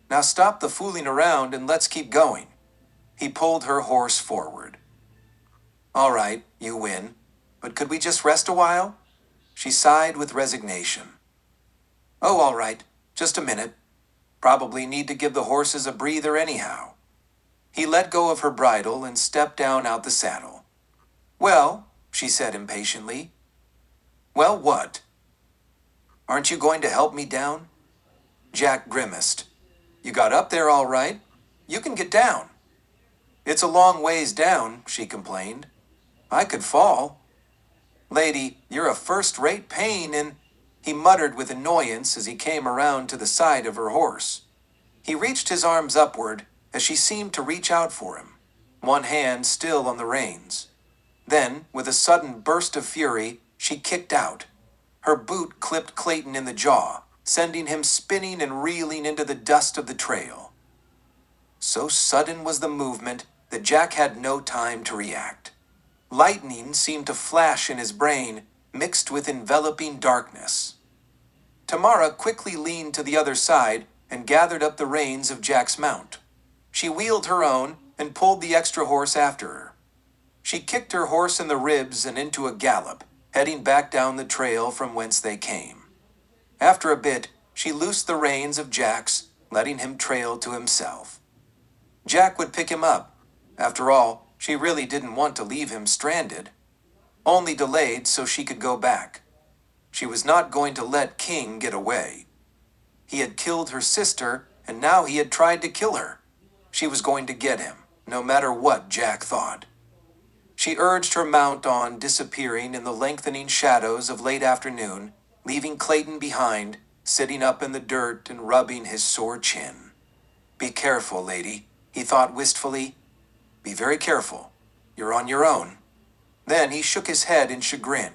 Now stop the fooling around and let's keep going. He pulled her horse forward. All right, you win. But could we just rest a while? She sighed with resignation. Oh, all right. Just a minute. Probably need to give the horses a breather anyhow. He let go of her bridle and stepped down out the saddle. Well, she said impatiently. Well, what? Aren't you going to help me down? Jack grimaced. You got up there all right. You can get down. It's a long ways down, she complained. I could fall. Lady, you're a first-rate pain in—" he muttered with annoyance as he came around to the side of her horse. He reached his arms upward as she seemed to reach out for him, one hand still on the reins. Then, with a sudden burst of fury, she kicked out. Her boot clipped Clayton in the jaw, sending him spinning and reeling into the dust of the trail. So sudden was the movement that Jack had no time to react. Lightning seemed to flash in his brain, mixed with enveloping darkness. Tamara quickly leaned to the other side and gathered up the reins of Jack's mount. She wheeled her own and pulled the extra horse after her. She kicked her horse in the ribs and into a gallop, heading back down the trail from whence they came. After a bit, she loosed the reins of Jack's, letting him trail to himself. Jack would pick him up. After all, she really didn't want to leave him stranded. Only delayed so she could go back. She was not going to let King get away. He had killed her sister, and now he had tried to kill her. She was going to get him, no matter what Jack thought. She urged her mount on, disappearing in the lengthening shadows of late afternoon, leaving Clayton behind, sitting up in the dirt and rubbing his sore chin. "Be careful, lady," he thought wistfully. "Be very careful. You're on your own." Then he shook his head in chagrin.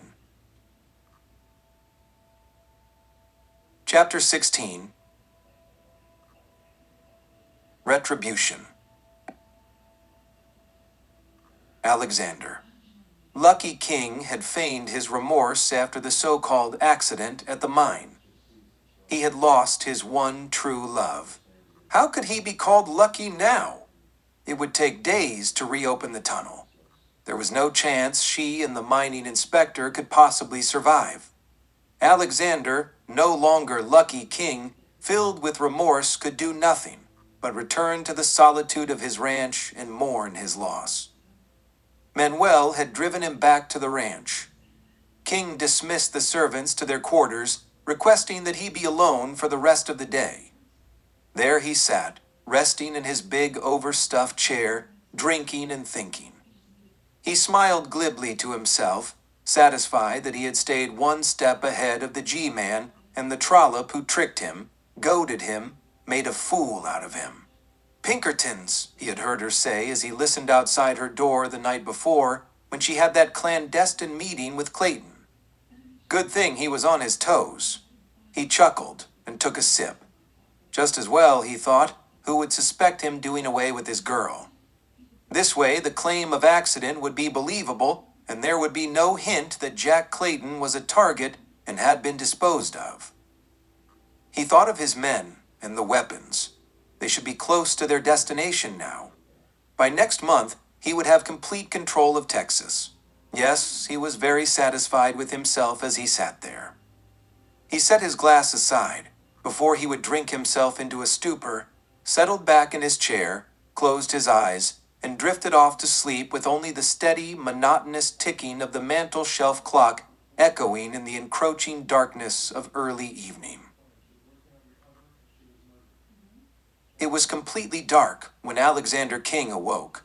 Chapter 16. Retribution. Alexander. Lucky King had feigned his remorse after the so-called accident at the mine. He had lost his one true love. How could he be called lucky now? It would take days to reopen the tunnel. There was no chance she and the mining inspector could possibly survive. Alexander, no longer Lucky King, filled with remorse, could do nothing but return to the solitude of his ranch and mourn his loss. Manuel had driven him back to the ranch. King dismissed the servants to their quarters, requesting that he be alone for the rest of the day. There he sat, resting in his big overstuffed chair, drinking and thinking. He smiled glibly to himself, satisfied that he had stayed one step ahead of the G-man and the trollop who tricked him, goaded him, made a fool out of him. "Pinkertons," he had heard her say as he listened outside her door the night before when she had that clandestine meeting with Clayton. Good thing he was on his toes. He chuckled and took a sip. Just as well, he thought, who would suspect him doing away with his girl? This way, the claim of accident would be believable, and there would be no hint that Jack Clayton was a target and had been disposed of. He thought of his men and the weapons. They should be close to their destination now. By next month, he would have complete control of Texas. Yes, he was very satisfied with himself as he sat there. He set his glass aside, before he would drink himself into a stupor, settled back in his chair, closed his eyes, and drifted off to sleep with only the steady, monotonous ticking of the mantel-shelf clock echoing in the encroaching darkness of early evening. It was completely dark when Alexander King awoke.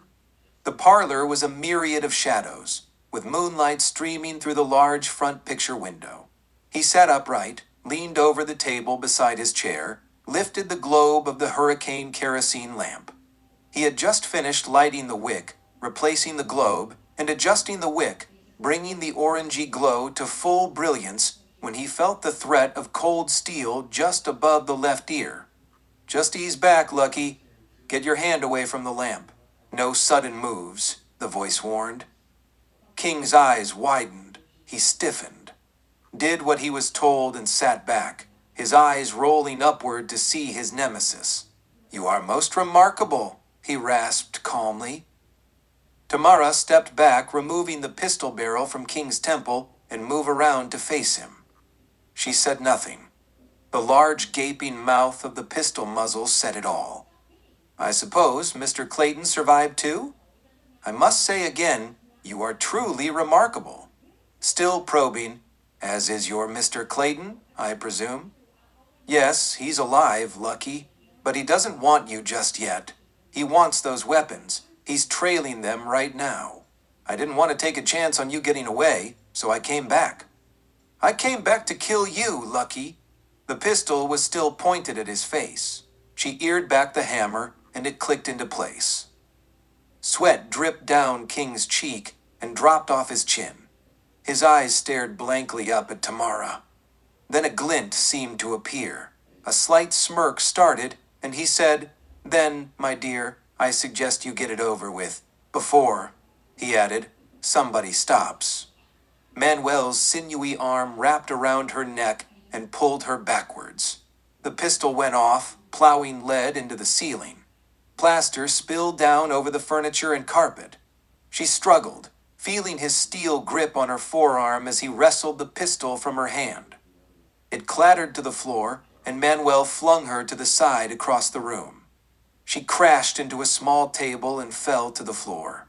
The parlor was a myriad of shadows, with moonlight streaming through the large front picture window. He sat upright, leaned over the table beside his chair, lifted the globe of the hurricane kerosene lamp. He had just finished lighting the wick, replacing the globe, and adjusting the wick, bringing the orangey glow to full brilliance when he felt the threat of cold steel just above the left ear. "Just ease back, Lucky. Get your hand away from the lamp. No sudden moves," the voice warned. King's eyes widened. He stiffened, did what he was told, and sat back, his eyes rolling upward to see his nemesis. "You are most remarkable," he rasped calmly. Tamara stepped back, removing the pistol barrel from King's temple, and moved around to face him. She said nothing. The large gaping mouth of the pistol muzzle said it all. "I suppose Mr. Clayton survived too? I must say again, you are truly remarkable." Still probing, "As is your Mr. Clayton, I presume?" "Yes, he's alive, Lucky, but he doesn't want you just yet. He wants those weapons. He's trailing them right now. I didn't want to take a chance on you getting away, so I came back. I came back to kill you, Lucky." The pistol was still pointed at his face. She eared back the hammer, and it clicked into place. Sweat dripped down King's cheek and dropped off his chin. His eyes stared blankly up at Tamara. Then a glint seemed to appear. A slight smirk started, and he said, "Then, my dear, I suggest you get it over with. Before," he added, "somebody stops." Manuel's sinewy arm wrapped around her neck and pulled her backwards. The pistol went off, plowing lead into the ceiling. Plaster spilled down over the furniture and carpet. She struggled, feeling his steel grip on her forearm as he wrestled the pistol from her hand. It clattered to the floor, and Manuel flung her to the side across the room. She crashed into a small table and fell to the floor.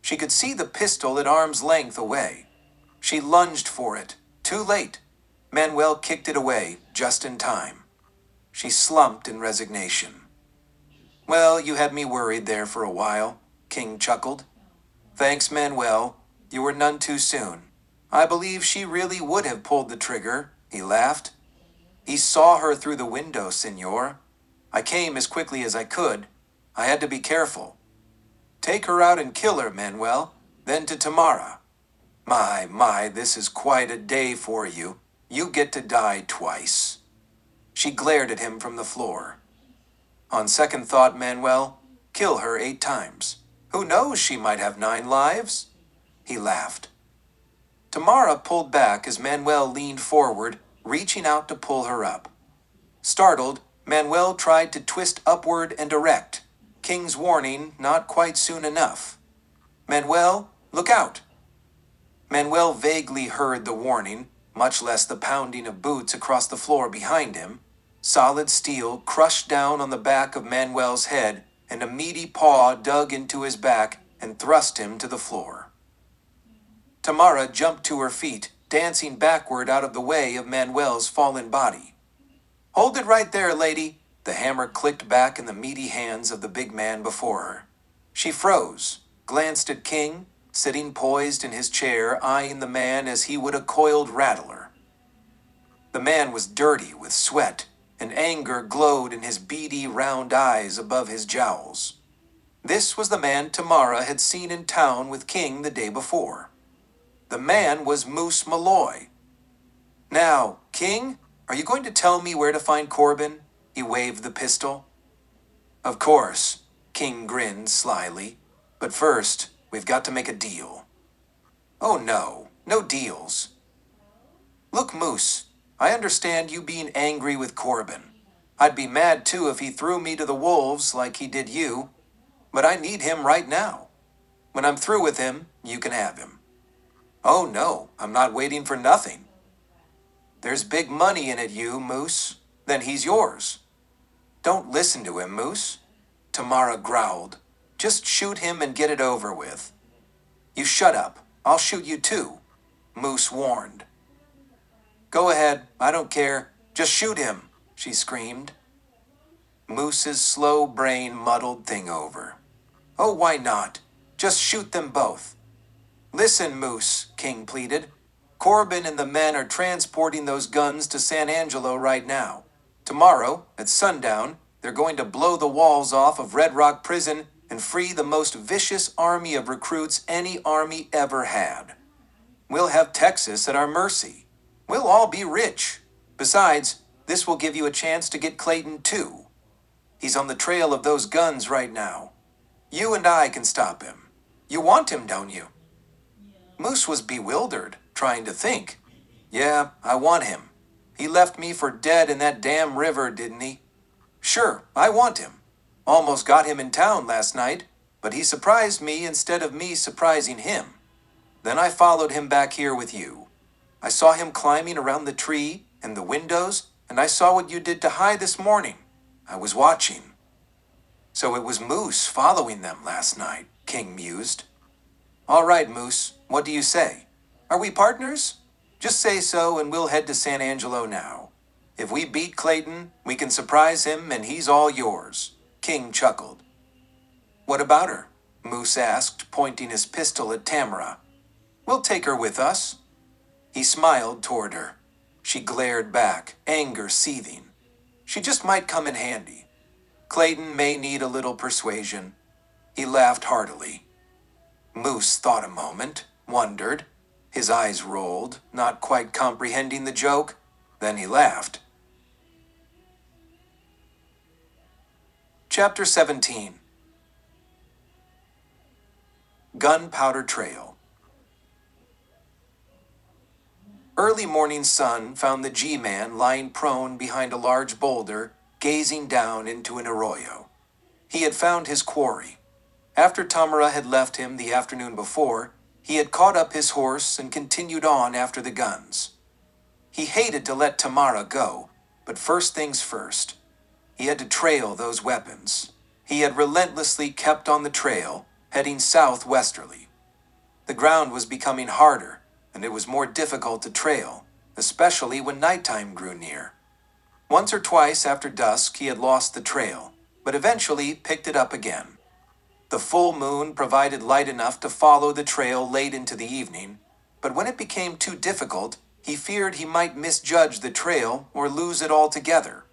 She could see the pistol at arm's length away. She lunged for it. Too late. Manuel kicked it away, just in time. She slumped in resignation. "Well, you had me worried there for a while," King chuckled. "Thanks, Manuel. You were none too soon. I believe she really would have pulled the trigger," he laughed. "He saw her through the window, senor. I came as quickly as I could. I had to be careful. Take her out and kill her, Manuel, then to Tamara. My, this is quite a day for you. You get to die twice." She glared at him from the floor. "On second thought, Manuel, kill her 8 times. Who knows, she might have 9 lives?" He laughed. Tamara pulled back as Manuel leaned forward, reaching out to pull her up. Startled, Manuel tried to twist upward and erect. King's warning, not quite soon enough. "Manuel, look out!" Manuel vaguely heard the warning, much less the pounding of boots across the floor behind him. Solid steel crushed down on the back of Manuel's head, and a meaty paw dug into his back and thrust him to the floor. Tamara jumped to her feet, dancing backward out of the way of Manuel's fallen body. "Hold it right there, lady!" The hammer clicked back in the meaty hands of the big man before her. She froze, glanced at King, sitting poised in his chair, eyeing the man as he would a coiled rattler. The man was dirty with sweat, and anger glowed in his beady, round eyes above his jowls. This was the man Tamara had seen in town with King the day before. The man was Moose Malloy. "Now, King, are you going to tell me where to find Corbin?" He waved the pistol. "Of course," King grinned slyly. "But first, we've got to make a deal." "Oh no, no deals." "Look, Moose, I understand you being angry with Corbin. I'd be mad too if he threw me to the wolves like he did you. But I need him right now. When I'm through with him, you can have him." "Oh no, I'm not waiting for nothing." "There's big money in it, you, Moose. Then he's yours." "Don't listen to him, Moose," Tamara growled. "Just shoot him and get it over with." "You shut up. I'll shoot you too," Moose warned. "Go ahead, I don't care. Just shoot him," she screamed. Moose's slow brain muddled thing over. "Oh, why not? Just shoot them both." "Listen, Moose," King pleaded. "Corbin and the men are transporting those guns to San Angelo right now. Tomorrow, at sundown, they're going to blow the walls off of Red Rock Prison and free the most vicious army of recruits any army ever had. We'll have Texas at our mercy. We'll all be rich. Besides, this will give you a chance to get Clayton too. He's on the trail of those guns right now. You and I can stop him. You want him, don't you?" Moose was bewildered, trying to think. "Yeah, I want him. He left me for dead in that damn river, didn't he? Sure, I want him. Almost got him in town last night, but he surprised me instead of me surprising him. Then I followed him back here with you. I saw him climbing around the tree and the windows, and I saw what you did to Hy this morning. I was watching." "So it was Moose following them last night," King mused. "All right, Moose, what do you say? Are we partners? Just say so and we'll head to San Angelo now. If we beat Clayton, we can surprise him and he's all yours." King chuckled. "What about her?" Moose asked, pointing his pistol at Tamara. "We'll take her with us. He smiled toward her. She glared back, anger seething. She just might come in handy. Clayton may need a little persuasion. He laughed heartily. Moose thought a moment, wondered. His eyes rolled, not quite comprehending the joke. Then he laughed. Chapter 17. Gunpowder Trail. Early morning sun found the G-Man lying prone behind a large boulder, gazing down into an arroyo. He had found his quarry. After Tamara had left him the afternoon before, he had caught up his horse and continued on after the guns. He hated to let Tamara go, but first things first. He had to trail those weapons. He had relentlessly kept on the trail, heading southwesterly. The ground was becoming harder, and it was more difficult to trail, especially when nighttime grew near. Once or twice after dusk he had lost the trail, but eventually picked it up again. The full moon provided light enough to follow the trail late into the evening, but when it became too difficult, he feared he might misjudge the trail or lose it altogether.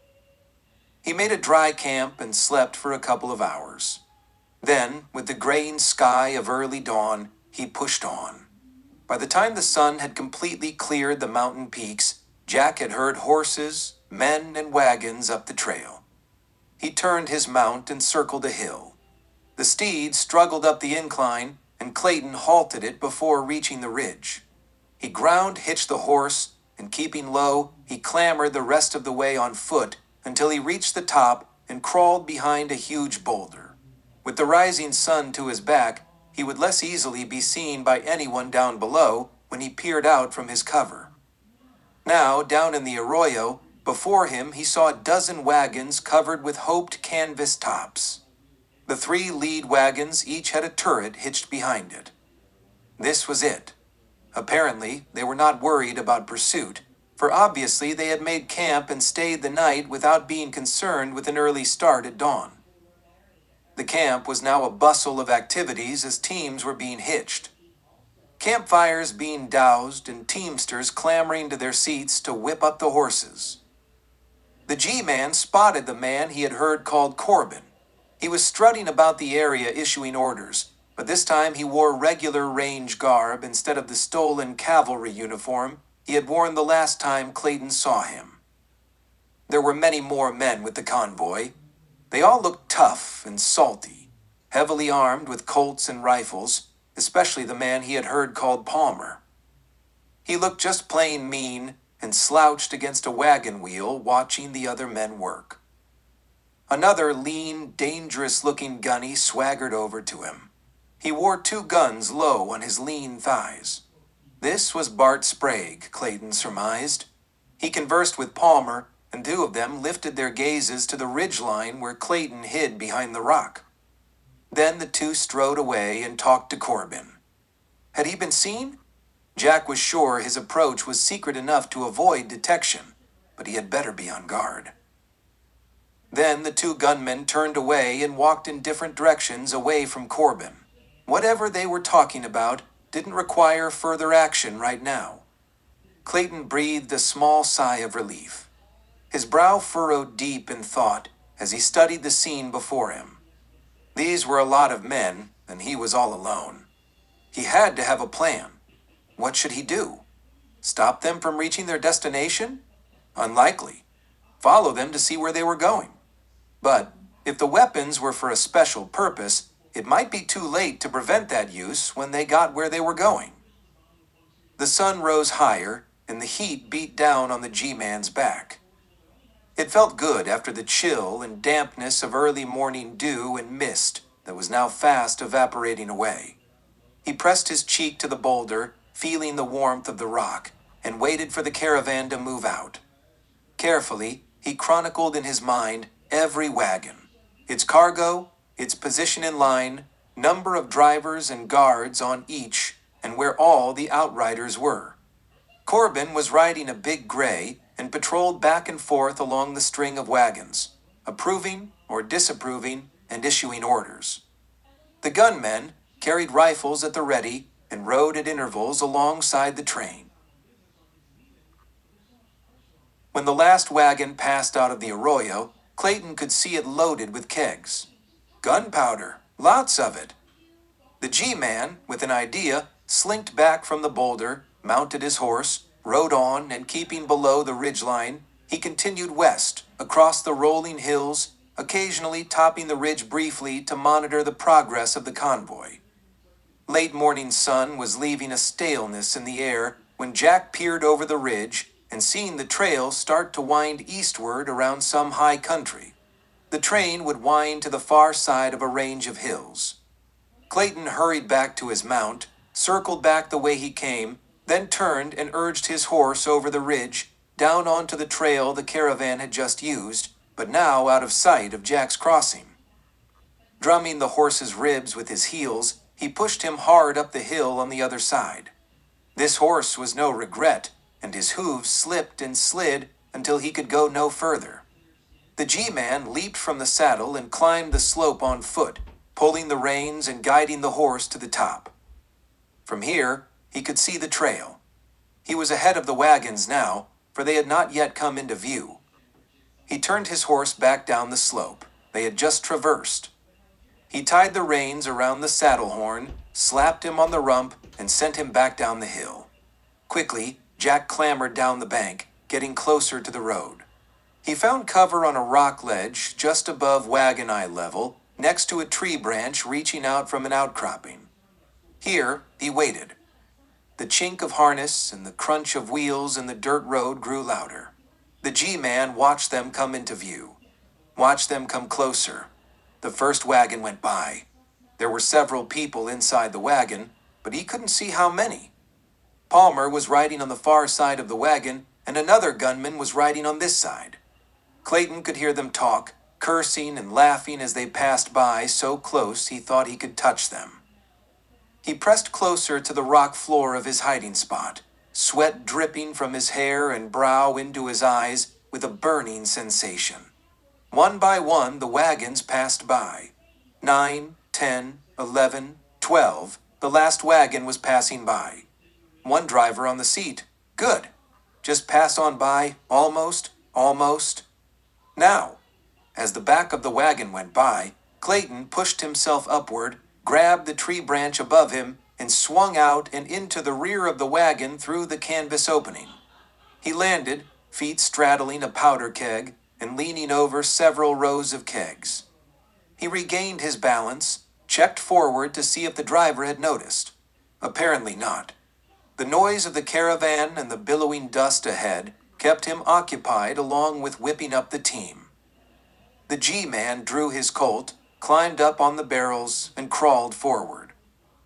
He made a dry camp and slept for a couple of hours. Then, with the graying sky of early dawn, he pushed on. By the time the sun had completely cleared the mountain peaks, Jack had heard horses, men, and wagons up the trail. He turned his mount and circled a hill. The steed struggled up the incline, and Clayton halted it before reaching the ridge. He hitched the horse, and keeping low, he clambered the rest of the way on foot until he reached the top and crawled behind a huge boulder. With the rising sun to his back, he would less easily be seen by anyone down below when he peered out from his cover. Now, down in the arroyo, before him he saw a dozen wagons covered with hoped canvas tops. The 3 lead wagons each had a turret hitched behind it. This was it. Apparently, they were not worried about pursuit, for obviously they had made camp and stayed the night without being concerned with an early start at dawn. The camp was now a bustle of activities as teams were being hitched. Campfires being doused and teamsters clamoring to their seats to whip up the horses. The G-Man spotted the man he had heard called Corbin. He was strutting about the area issuing orders, but this time he wore regular range garb instead of the stolen cavalry uniform he had worn the last time Clayton saw him. There were many more men with the convoy. They all looked tough and salty, heavily armed with Colts and rifles, especially the man he had heard called Palmer. He looked just plain mean and slouched against a wagon wheel watching the other men work. Another lean, dangerous-looking gunny swaggered over to him. He wore 2 guns low on his lean thighs. This was Bart Sprague, Clayton surmised. He conversed with Palmer, and 2 of them lifted their gazes to the ridgeline where Clayton hid behind the rock. Then the 2 strode away and talked to Corbin. Had he been seen? Jack was sure his approach was secret enough to avoid detection, but he had better be on guard. Then the 2 gunmen turned away and walked in different directions away from Corbin. Whatever they were talking about didn't require further action right now. Clayton breathed a small sigh of relief. His brow furrowed deep in thought as he studied the scene before him. These were a lot of men, and he was all alone. He had to have a plan. What should he do? Stop them from reaching their destination? Unlikely. Follow them to see where they were going. But if the weapons were for a special purpose, it might be too late to prevent that use when they got where they were going. The sun rose higher, and the heat beat down on the G-Man's back. It felt good after the chill and dampness of early morning dew and mist that was now fast evaporating away. He pressed his cheek to the boulder, feeling the warmth of the rock, and waited for the caravan to move out. Carefully, he chronicled in his mind every wagon, its cargo, its position in line, number of drivers and guards on each, and where all the outriders were. Corbin was riding a big gray and patrolled back and forth along the string of wagons, approving or disapproving and issuing orders. The gunmen carried rifles at the ready and rode at intervals alongside the train. When the last wagon passed out of the arroyo, Clayton could see it loaded with kegs. Gunpowder, lots of it. The G-Man, with an idea, slinked back from the boulder, mounted his horse, rode on, and keeping below the ridgeline, he continued west, across the rolling hills, occasionally topping the ridge briefly to monitor the progress of the convoy. Late morning sun was leaving a staleness in the air when Jack peered over the ridge and seeing the trail start to wind eastward around some high country. The train would wind to the far side of a range of hills. Clayton hurried back to his mount, circled back the way he came, then turned and urged his horse over the ridge, down onto the trail the caravan had just used, but now out of sight of Jack's crossing. Drumming the horse's ribs with his heels, he pushed him hard up the hill on the other side. This horse was no regret, and his hooves slipped and slid until he could go no further. The G-Man leaped from the saddle and climbed the slope on foot, pulling the reins and guiding the horse to the top. From here, he could see the trail. He was ahead of the wagons now, for they had not yet come into view. He turned his horse back down the slope they had just traversed. He tied the reins around the saddle horn, slapped him on the rump, and sent him back down the hill. Quickly, Jack clambered down the bank, getting closer to the road. He found cover on a rock ledge just above wagon eye level, next to a tree branch reaching out from an outcropping. Here, he waited. The chink of harness and the crunch of wheels in the dirt road grew louder. The G-Man watched them come into view. Watched them come closer. The first wagon went by. There were several people inside the wagon, but he couldn't see how many. Palmer was riding on the far side of the wagon, and another gunman was riding on this side. Clayton could hear them talk, cursing and laughing as they passed by so close he thought he could touch them. He pressed closer to the rock floor of his hiding spot, sweat dripping from his hair and brow into his eyes with a burning sensation. One by one, the wagons passed by. 9, 10, 11, 12. The last wagon was passing by. One driver on the seat. Good. Just pass on by, almost. Now, as the back of the wagon went by, Clayton pushed himself upward, grabbed the tree branch above him, and swung out and into the rear of the wagon through the canvas opening. He landed, feet straddling a powder keg and leaning over several rows of kegs. He regained his balance, checked forward to see if the driver had noticed. Apparently not. The noise of the caravan and the billowing dust ahead kept him occupied along with whipping up the team. The G-Man drew his Colt, climbed up on the barrels, and crawled forward.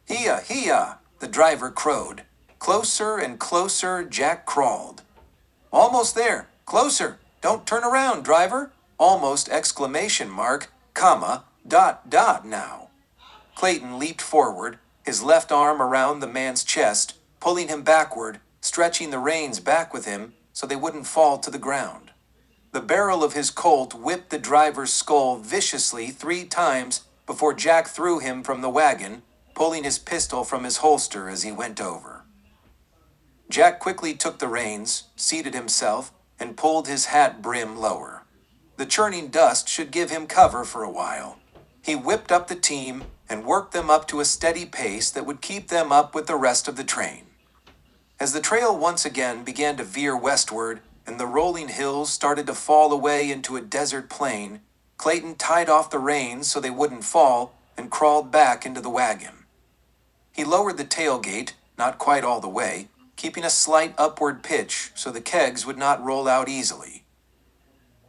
"Hia, hia," the driver crowed. Closer and closer Jack crawled. "Almost there. Closer. Don't turn around, driver." Almost exclamation mark, comma, dot now. Clayton leaped forward, his left arm around the man's chest, pulling him backward, stretching the reins back with him so they wouldn't fall to the ground. The barrel of his Colt whipped the driver's skull viciously 3 times before Jack threw him from the wagon, pulling his pistol from his holster as he went over. Jack quickly took the reins, seated himself, and pulled his hat brim lower. The churning dust should give him cover for a while. He whipped up the team and worked them up to a steady pace that would keep them up with the rest of the train. As the trail once again began to veer westward and the rolling hills started to fall away into a desert plain, Clayton tied off the reins so they wouldn't fall and crawled back into the wagon. He lowered the tailgate, not quite all the way, keeping a slight upward pitch so the kegs would not roll out easily.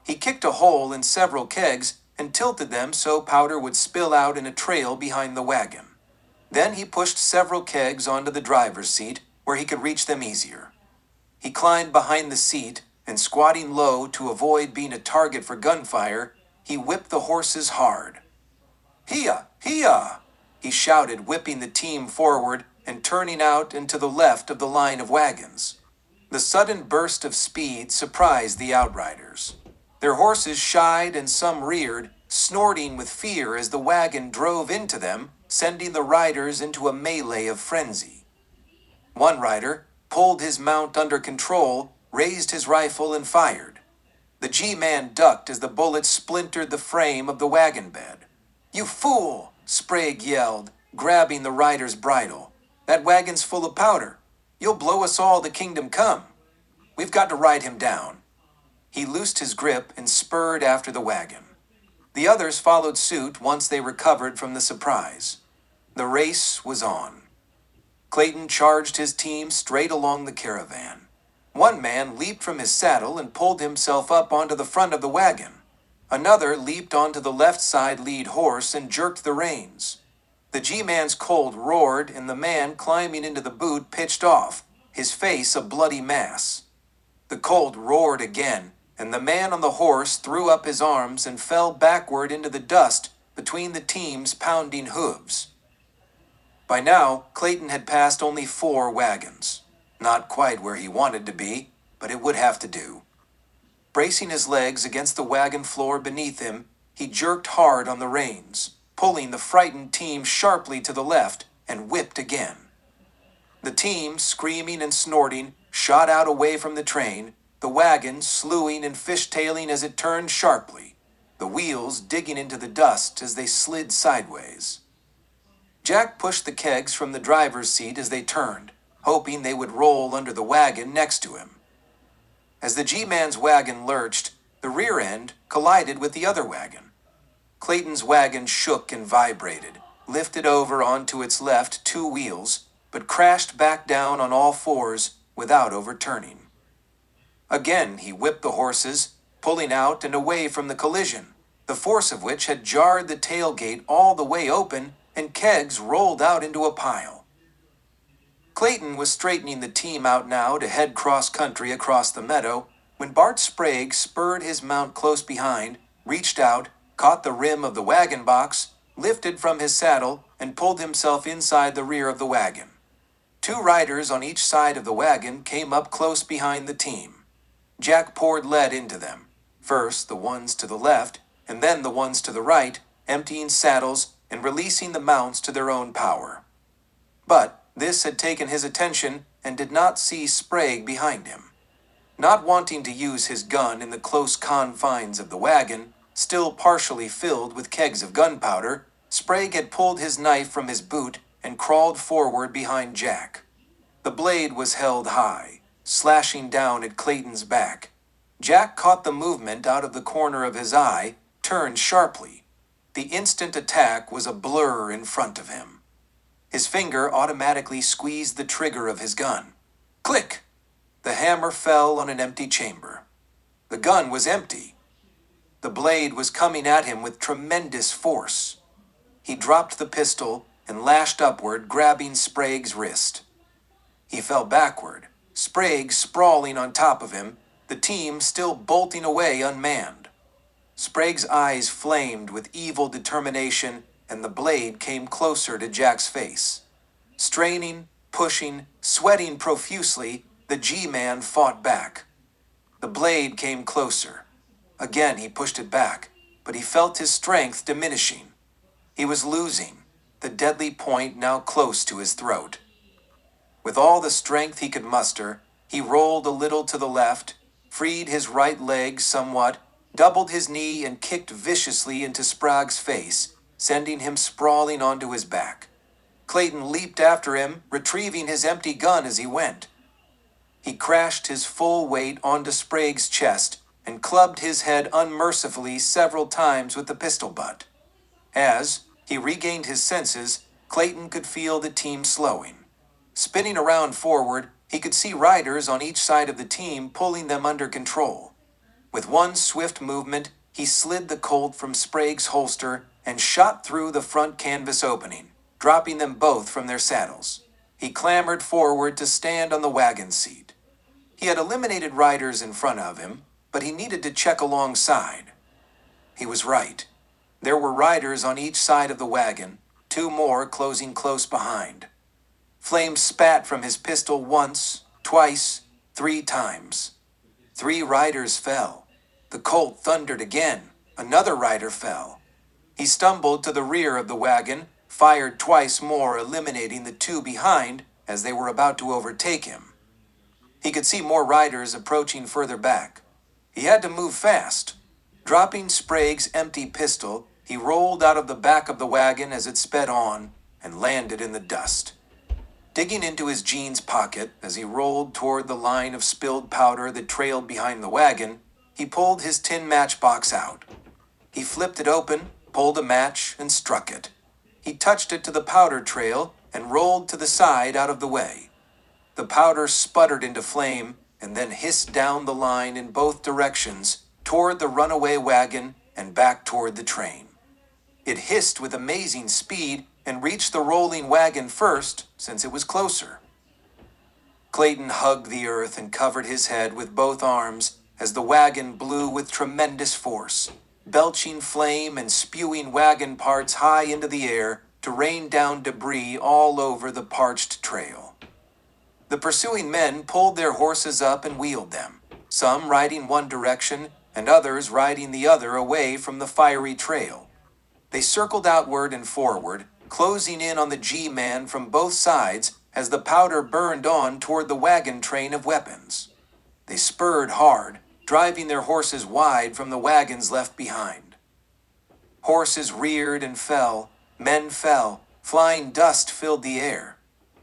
He kicked a hole in several kegs and tilted them so powder would spill out in a trail behind the wagon. Then he pushed several kegs onto the driver's seat where he could reach them easier. He climbed behind the seat and, squatting low to avoid being a target for gunfire, he whipped the horses hard. "Hia, hia!" he shouted, whipping the team forward and turning out and to the left of the line of wagons. The sudden burst of speed surprised the outriders. Their horses shied and some reared, snorting with fear as the wagon drove into them, sending the riders into a melee of frenzy. One rider pulled his mount under control, raised his rifle and fired. The G-Man ducked as the bullet splintered the frame of the wagon bed. "You fool!" Sprague yelled, grabbing the rider's bridle. "That wagon's full of powder. You'll blow us all to kingdom come. We've got to ride him down." He loosed his grip and spurred after the wagon. The others followed suit once they recovered from the surprise. The race was on. Clayton charged his team straight along the caravan. One man leaped from his saddle and pulled himself up onto the front of the wagon. Another leaped onto the left side lead horse and jerked the reins. The G-Man's colt roared, and the man climbing into the boot pitched off, his face a bloody mass. The colt roared again, and the man on the horse threw up his arms and fell backward into the dust between the team's pounding hooves. By now, Clayton had passed only 4 wagons. Not quite where he wanted to be, but it would have to do. Bracing his legs against the wagon floor beneath him, he jerked hard on the reins, pulling the frightened team sharply to the left, and whipped again. The team, screaming and snorting, shot out away from the train, the wagon slewing and fishtailing as it turned sharply, the wheels digging into the dust as they slid sideways. Jack pushed the kegs from the driver's seat as they turned, hoping they would roll under the wagon next to him. As the G-Man's wagon lurched, the rear end collided with the other wagon. Clayton's wagon shook and vibrated, lifted over onto its left 2 wheels, but crashed back down on all 4s without overturning. Again he whipped the horses, pulling out and away from the collision, the force of which had jarred the tailgate all the way open, and kegs rolled out into a pile. Clayton was straightening the team out now to head cross-country across the meadow when Bart Sprague spurred his mount close behind, reached out, caught the rim of the wagon box, lifted from his saddle, and pulled himself inside the rear of the wagon. 2 riders on each side of the wagon came up close behind the team. Jack poured lead into them, first the ones to the left, and then the ones to the right, emptying saddles and releasing the mounts to their own power. But this had taken his attention and did not see Sprague behind him. Not wanting to use his gun in the close confines of the wagon, still partially filled with kegs of gunpowder, Sprague had pulled his knife from his boot and crawled forward behind Jack. The blade was held high, slashing down at Clayton's back. Jack caught the movement out of the corner of his eye, turned sharply. The instant attack was a blur in front of him. His finger automatically squeezed the trigger of his gun. Click! The hammer fell on an empty chamber. The gun was empty. The blade was coming at him with tremendous force. He dropped the pistol and lashed upward, grabbing Sprague's wrist. He fell backward, Sprague sprawling on top of him, the team still bolting away unmanned. Sprague's eyes flamed with evil determination, and the blade came closer to Jack's face. Straining, pushing, sweating profusely, the G-Man fought back. The blade came closer. Again he pushed it back, but he felt his strength diminishing. He was losing, the deadly point now close to his throat. With all the strength he could muster, he rolled a little to the left, freed his right leg somewhat, doubled his knee and kicked viciously into Sprague's face, sending him sprawling onto his back. Clayton leaped after him, retrieving his empty gun as he went. He crashed his full weight onto Sprague's chest and clubbed his head unmercifully several times with the pistol butt. As he regained his senses, Clayton could feel the team slowing. Spinning around forward, he could see riders on each side of the team pulling them under control. With one swift movement, he slid the Colt from Sprague's holster and shot through the front canvas opening, dropping them both from their saddles. He clambered forward to stand on the wagon seat. He had eliminated riders in front of him, but he needed to check alongside. He was right. There were riders on each side of the wagon, 2 more closing close behind. Flames spat from his pistol once, twice, 3 times. 3 riders fell. The Colt thundered again. Another rider fell. He stumbled to the rear of the wagon, fired twice more, eliminating the 2 behind as they were about to overtake him. He could see more riders approaching further back. He had to move fast. Dropping Sprague's empty pistol, he rolled out of the back of the wagon as it sped on and landed in the dust. Digging into his jeans pocket as he rolled toward the line of spilled powder that trailed behind the wagon, he pulled his tin matchbox out. He flipped it open, pulled a match, and struck it. He touched it to the powder trail and rolled to the side out of the way. The powder sputtered into flame and then hissed down the line in both directions, toward the runaway wagon and back toward the train. It hissed with amazing speed and reached the rolling wagon first, since it was closer. Clayton hugged the earth and covered his head with both arms as the wagon blew with tremendous force, belching flame and spewing wagon parts high into the air to rain down debris all over the parched trail. The pursuing men pulled their horses up and wheeled them, some riding one direction and others riding the other away from the fiery trail. They circled outward and forward, closing in on the G-man from both sides as the powder burned on toward the wagon train of weapons. They spurred hard, driving their horses wide from the wagons left behind. Horses reared and fell, men fell, flying dust filled the air.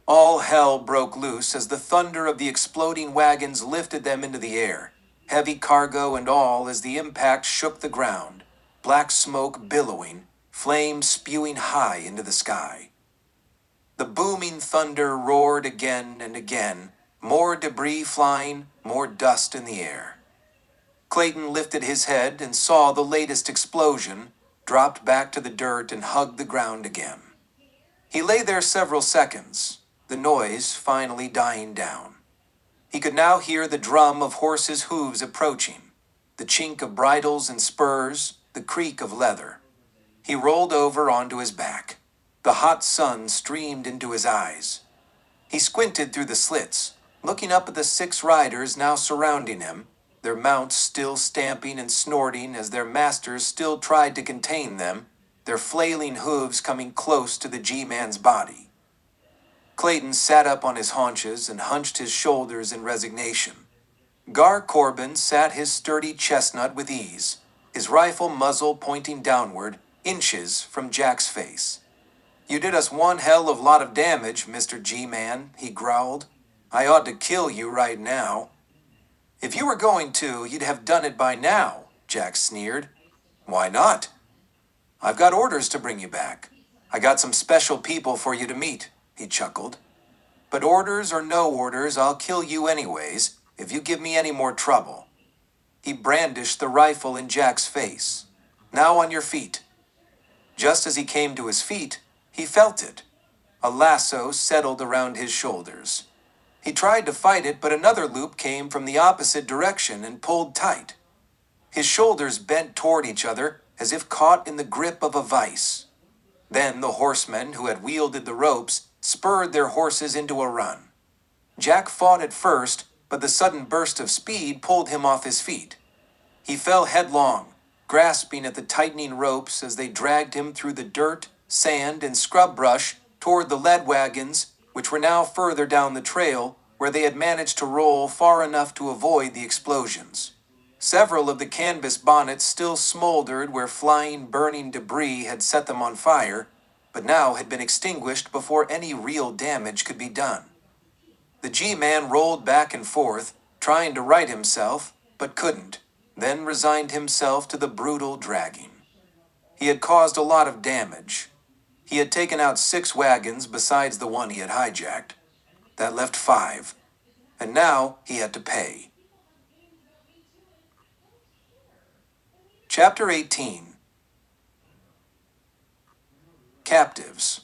All hell broke loose as the thunder of the exploding wagons lifted them into the air, heavy cargo and all as the impact shook the ground, black smoke billowing, flames spewing high into the sky. The booming thunder roared again and again, more debris flying, more dust in the air. Clayton lifted his head and saw the latest explosion, dropped back to the dirt and hugged the ground again. He lay there several seconds, the noise finally dying down. He could now hear the drum of horses' hooves approaching, the chink of bridles and spurs, the creak of leather. He rolled over onto his back. The hot sun streamed into his eyes. He squinted through the slits, looking up at the 6 riders now surrounding him, their mounts still stamping and snorting as their masters still tried to contain them, their flailing hooves coming close to the G-man's body. Clayton sat up on his haunches and hunched his shoulders in resignation. Gar Corbin sat his sturdy chestnut with ease, his rifle muzzle pointing downward, inches from Jack's face. "You did us one hell of lot of damage, Mr. G-Man," he growled. "I ought to kill you right now." "If you were going to, you'd have done it by now," Jack sneered. "Why not?" "I've got orders to bring you back. I got some special people for you to meet," he chuckled. "But orders or no orders, I'll kill you anyways, if you give me any more trouble." He brandished the rifle in Jack's face. "Now on your feet." Just as he came to his feet, he felt it. A lasso settled around his shoulders. He tried to fight it, but another loop came from the opposite direction and pulled tight. His shoulders bent toward each other as if caught in the grip of a vice. Then the horsemen who had wielded the ropes spurred their horses into a run. Jack fought at first, but the sudden burst of speed pulled him off his feet. He fell headlong, grasping at the tightening ropes as they dragged him through the dirt, sand, and scrub brush toward the lead wagons, which were now further down the trail, where they had managed to roll far enough to avoid the explosions. Several of the canvas bonnets still smoldered where flying, burning debris had set them on fire, but now had been extinguished before any real damage could be done. The G-man rolled back and forth, trying to right himself, but couldn't, then resigned himself to the brutal dragging. He had caused a lot of damage. He had taken out 6 wagons besides the one he had hijacked. That left 5. And now he had to pay. Chapter 18. Captives.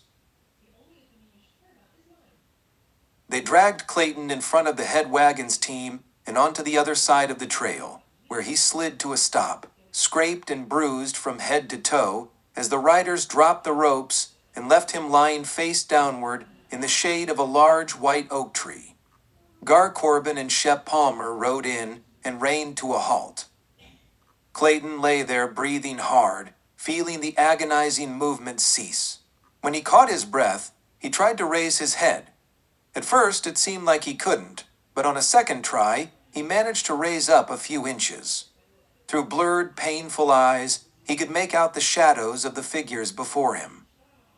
They dragged Clayton in front of the head wagon's team and onto the other side of the trail, where he slid to a stop, scraped and bruised from head to toe, as the riders dropped the ropes and left him lying face downward in the shade of a large white oak tree. Gar Corbin and Shep Palmer rode in and reined to a halt. Clayton lay there breathing hard, feeling the agonizing movement cease. When he caught his breath, he tried to raise his head. At first, it seemed like he couldn't, but on a second try, he managed to raise up a few inches. Through blurred, painful eyes, he could make out the shadows of the figures before him.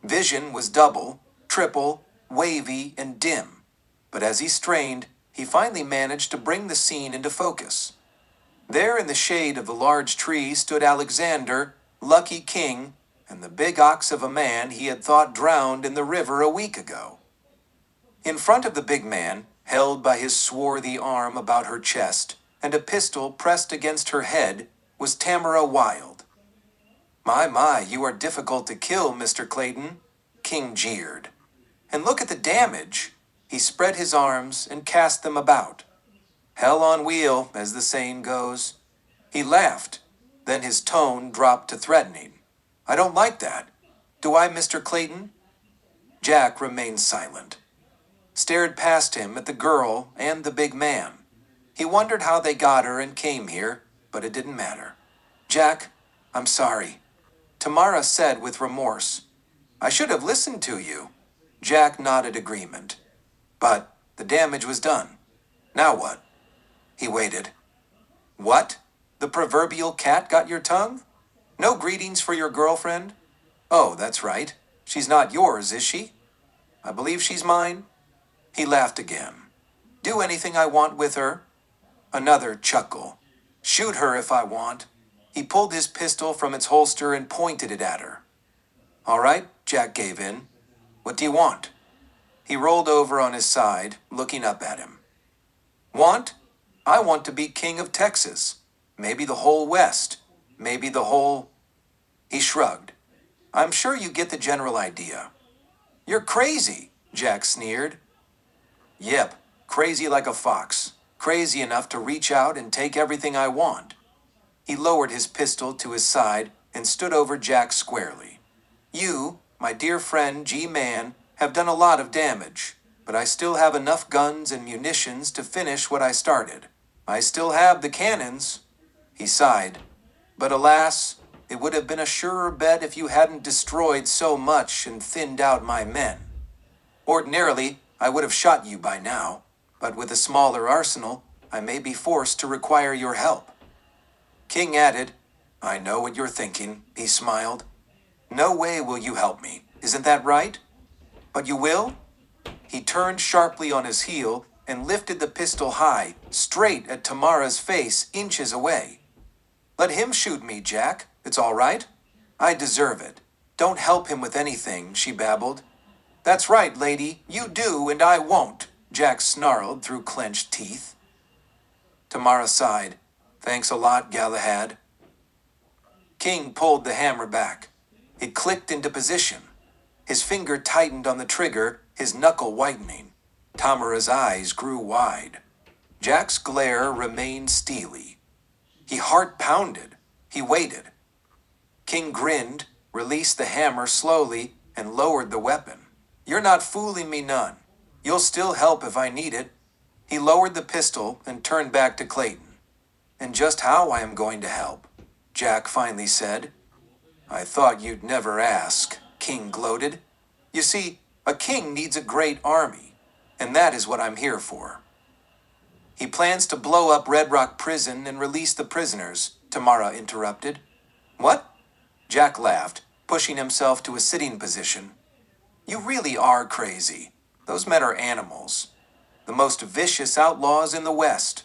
Vision was double, triple, wavy, and dim, but as he strained, he finally managed to bring the scene into focus. There in the shade of the large tree stood Alexander, Lucky King, and the big ox of a man he had thought drowned in the river a week ago. In front of the big man, held by his swarthy arm about her chest, and a pistol pressed against her head, was Tamara Wilde. My, you are difficult to kill, Mr. Clayton, King jeered. And look at the damage. He spread his arms and cast them about. Hell on wheel, as the saying goes. He laughed. Then his tone dropped to threatening. I don't like that. Do I, Mr. Clayton? Jack remained silent. Stared past him at the girl and the big man. He wondered how they got her and came here, but it didn't matter. Jack, I'm sorry. Tamara said with remorse. I should have listened to you. Jack nodded agreement. But the damage was done. Now what? He waited. What? The proverbial cat got your tongue? No greetings for your girlfriend? Oh, that's right. She's not yours, is she? I believe she's mine. He laughed again. Do anything I want with her? Another chuckle. Shoot her if I want. He pulled his pistol from its holster and pointed it at her. All right, Jack gave in. What do you want? He rolled over on his side, looking up at him. Want? I want to be king of Texas. Maybe the whole West. Maybe the whole... He shrugged. I'm sure you get the general idea. You're crazy, Jack sneered. Yep, crazy like a fox. Crazy enough to reach out and take everything I want. He lowered his pistol to his side and stood over Jack squarely. You, my dear friend G-Man, have done a lot of damage, but I still have enough guns and munitions to finish what I started. I still have the cannons. He sighed. But alas, it would have been a surer bet if you hadn't destroyed so much and thinned out my men. Ordinarily, I would have shot you by now, but with a smaller arsenal, I may be forced to require your help. King added, I know what you're thinking, he smiled. No way will you help me, isn't that right? But you will? He turned sharply on his heel and lifted the pistol high, straight at Tamara's face, inches away. Let him shoot me, Jack. It's all right. I deserve it. Don't help him with anything, she babbled. That's right, lady. You do, and I won't, Jack snarled through clenched teeth. Tamara sighed. Thanks a lot, Galahad. King pulled the hammer back. It clicked into position. His finger tightened on the trigger, his knuckle whitening. Tamara's eyes grew wide. Jack's glare remained steely. He heart-pounded. He waited. King grinned, released the hammer slowly, and lowered the weapon. You're not fooling me none. You'll still help if I need it. He lowered the pistol and turned back to Clayton. And just how I am going to help, Jack finally said. I thought you'd never ask, King gloated. You see, a king needs a great army, and that is what I'm here for. He plans to blow up Red Rock Prison and release the prisoners, Tamara interrupted. What? Jack laughed, pushing himself to a sitting position. You really are crazy. Those men are animals. The most vicious outlaws in the West.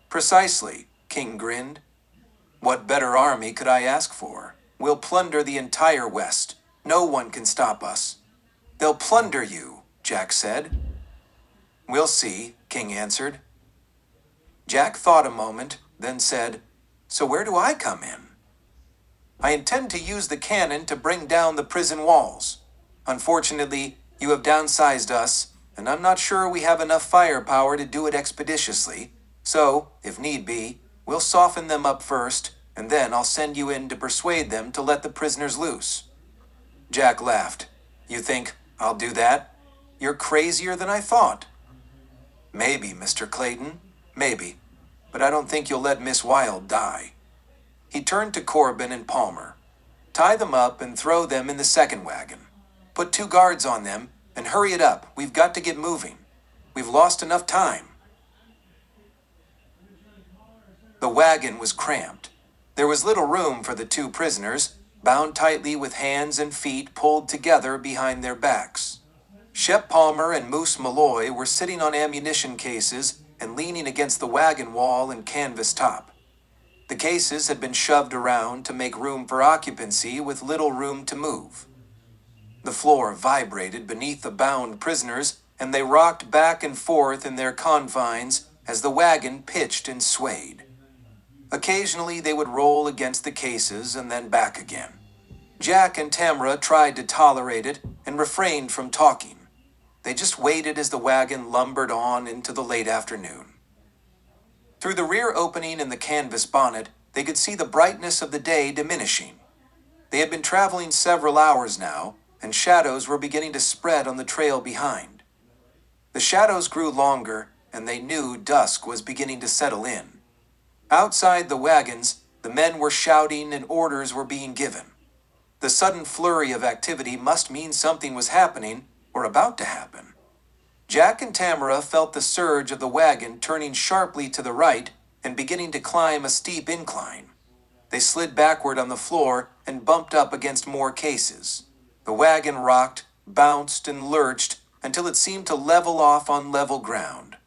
Precisely, King grinned. What better army could I ask for? We'll plunder the entire West. No one can stop us. They'll plunder you, Jack said. We'll see, King answered. Jack thought a moment, then said, So where do I come in? I intend to use the cannon to bring down the prison walls. Unfortunately, you have downsized us, and I'm not sure we have enough firepower to do it expeditiously. So, if need be, we'll soften them up first, and then I'll send you in to persuade them to let the prisoners loose. Jack laughed. You think I'll do that? You're crazier than I thought. Maybe, Mr. Clayton, maybe, but I don't think you'll let Miss Wilde die. He turned to Corbin and Palmer. Tie them up and throw them in the second wagon. Put 2 guards on them and hurry it up. We've got to get moving. We've lost enough time. The wagon was cramped. There was little room for the two prisoners, bound tightly with hands and feet pulled together behind their backs. Shep Palmer and Moose Malloy were sitting on ammunition cases and leaning against the wagon wall and canvas top. The cases had been shoved around to make room for occupancy with little room to move. The floor vibrated beneath the bound prisoners, and they rocked back and forth in their confines as the wagon pitched and swayed. Occasionally they would roll against the cases and then back again. Jack and Tamara tried to tolerate it and refrained from talking. They just waited as the wagon lumbered on into the late afternoon. Through the rear opening in the canvas bonnet, they could see the brightness of the day diminishing. They had been traveling several hours now, and shadows were beginning to spread on the trail behind. The shadows grew longer, and they knew dusk was beginning to settle in. Outside the wagons, the men were shouting and orders were being given. The sudden flurry of activity must mean something was happening or about to happen. Jack and Tamara felt the surge of the wagon turning sharply to the right and beginning to climb a steep incline. They slid backward on the floor and bumped up against more cases. The wagon rocked, bounced, and lurched until it seemed to level off on level ground.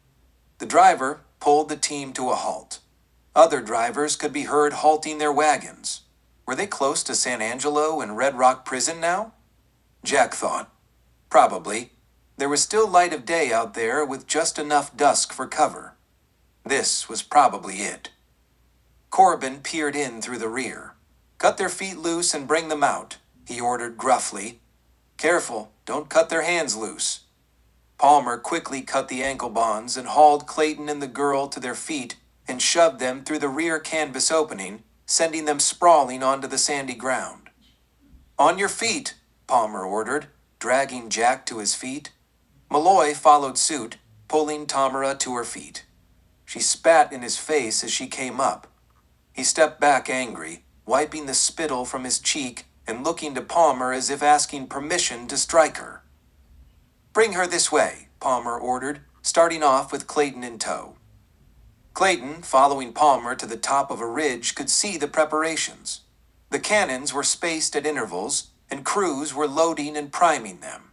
The driver pulled the team to a halt. Other drivers could be heard halting their wagons. Were they close to San Angelo and Red Rock Prison now? Jack thought. Probably. There was still light of day out there with just enough dusk for cover. This was probably it. Corbin peered in through the rear. "Cut their feet loose and bring them out," he ordered gruffly. "Careful, don't cut their hands loose." Palmer quickly cut the ankle bonds and hauled Clayton and the girl to their feet and shoved them through the rear canvas opening, sending them sprawling onto the sandy ground. "On your feet," Palmer ordered, dragging Jack to his feet. Malloy followed suit, pulling Tamara to her feet. She spat in his face as she came up. He stepped back angry, wiping the spittle from his cheek and looking to Palmer as if asking permission to strike her. "Bring her this way," Palmer ordered, starting off with Clayton in tow. Clayton, following Palmer to the top of a ridge, could see the preparations. The cannons were spaced at intervals, and crews were loading and priming them.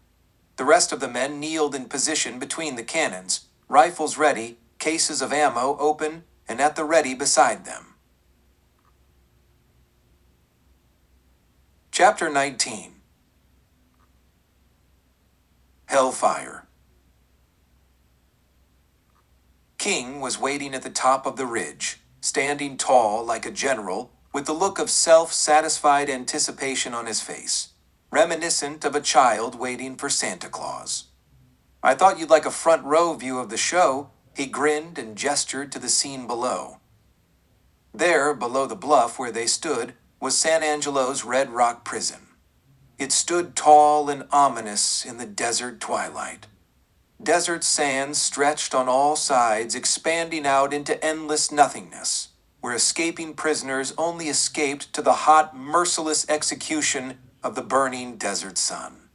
The rest of the men kneeled in position between the cannons, rifles ready, cases of ammo open and at the ready beside them. Chapter 19. Hellfire. King was waiting at the top of the ridge, standing tall like a general, with the look of self-satisfied anticipation on his face, reminiscent of a child waiting for Santa Claus. "I thought you'd like a front row view of the show," he grinned and gestured to the scene below. There, below the bluff where they stood, was San Angelo's Red Rock Prison. It stood tall and ominous in the desert twilight. Desert sands stretched on all sides, expanding out into endless nothingness, where escaping prisoners only escaped to the hot, merciless execution of the burning desert sun.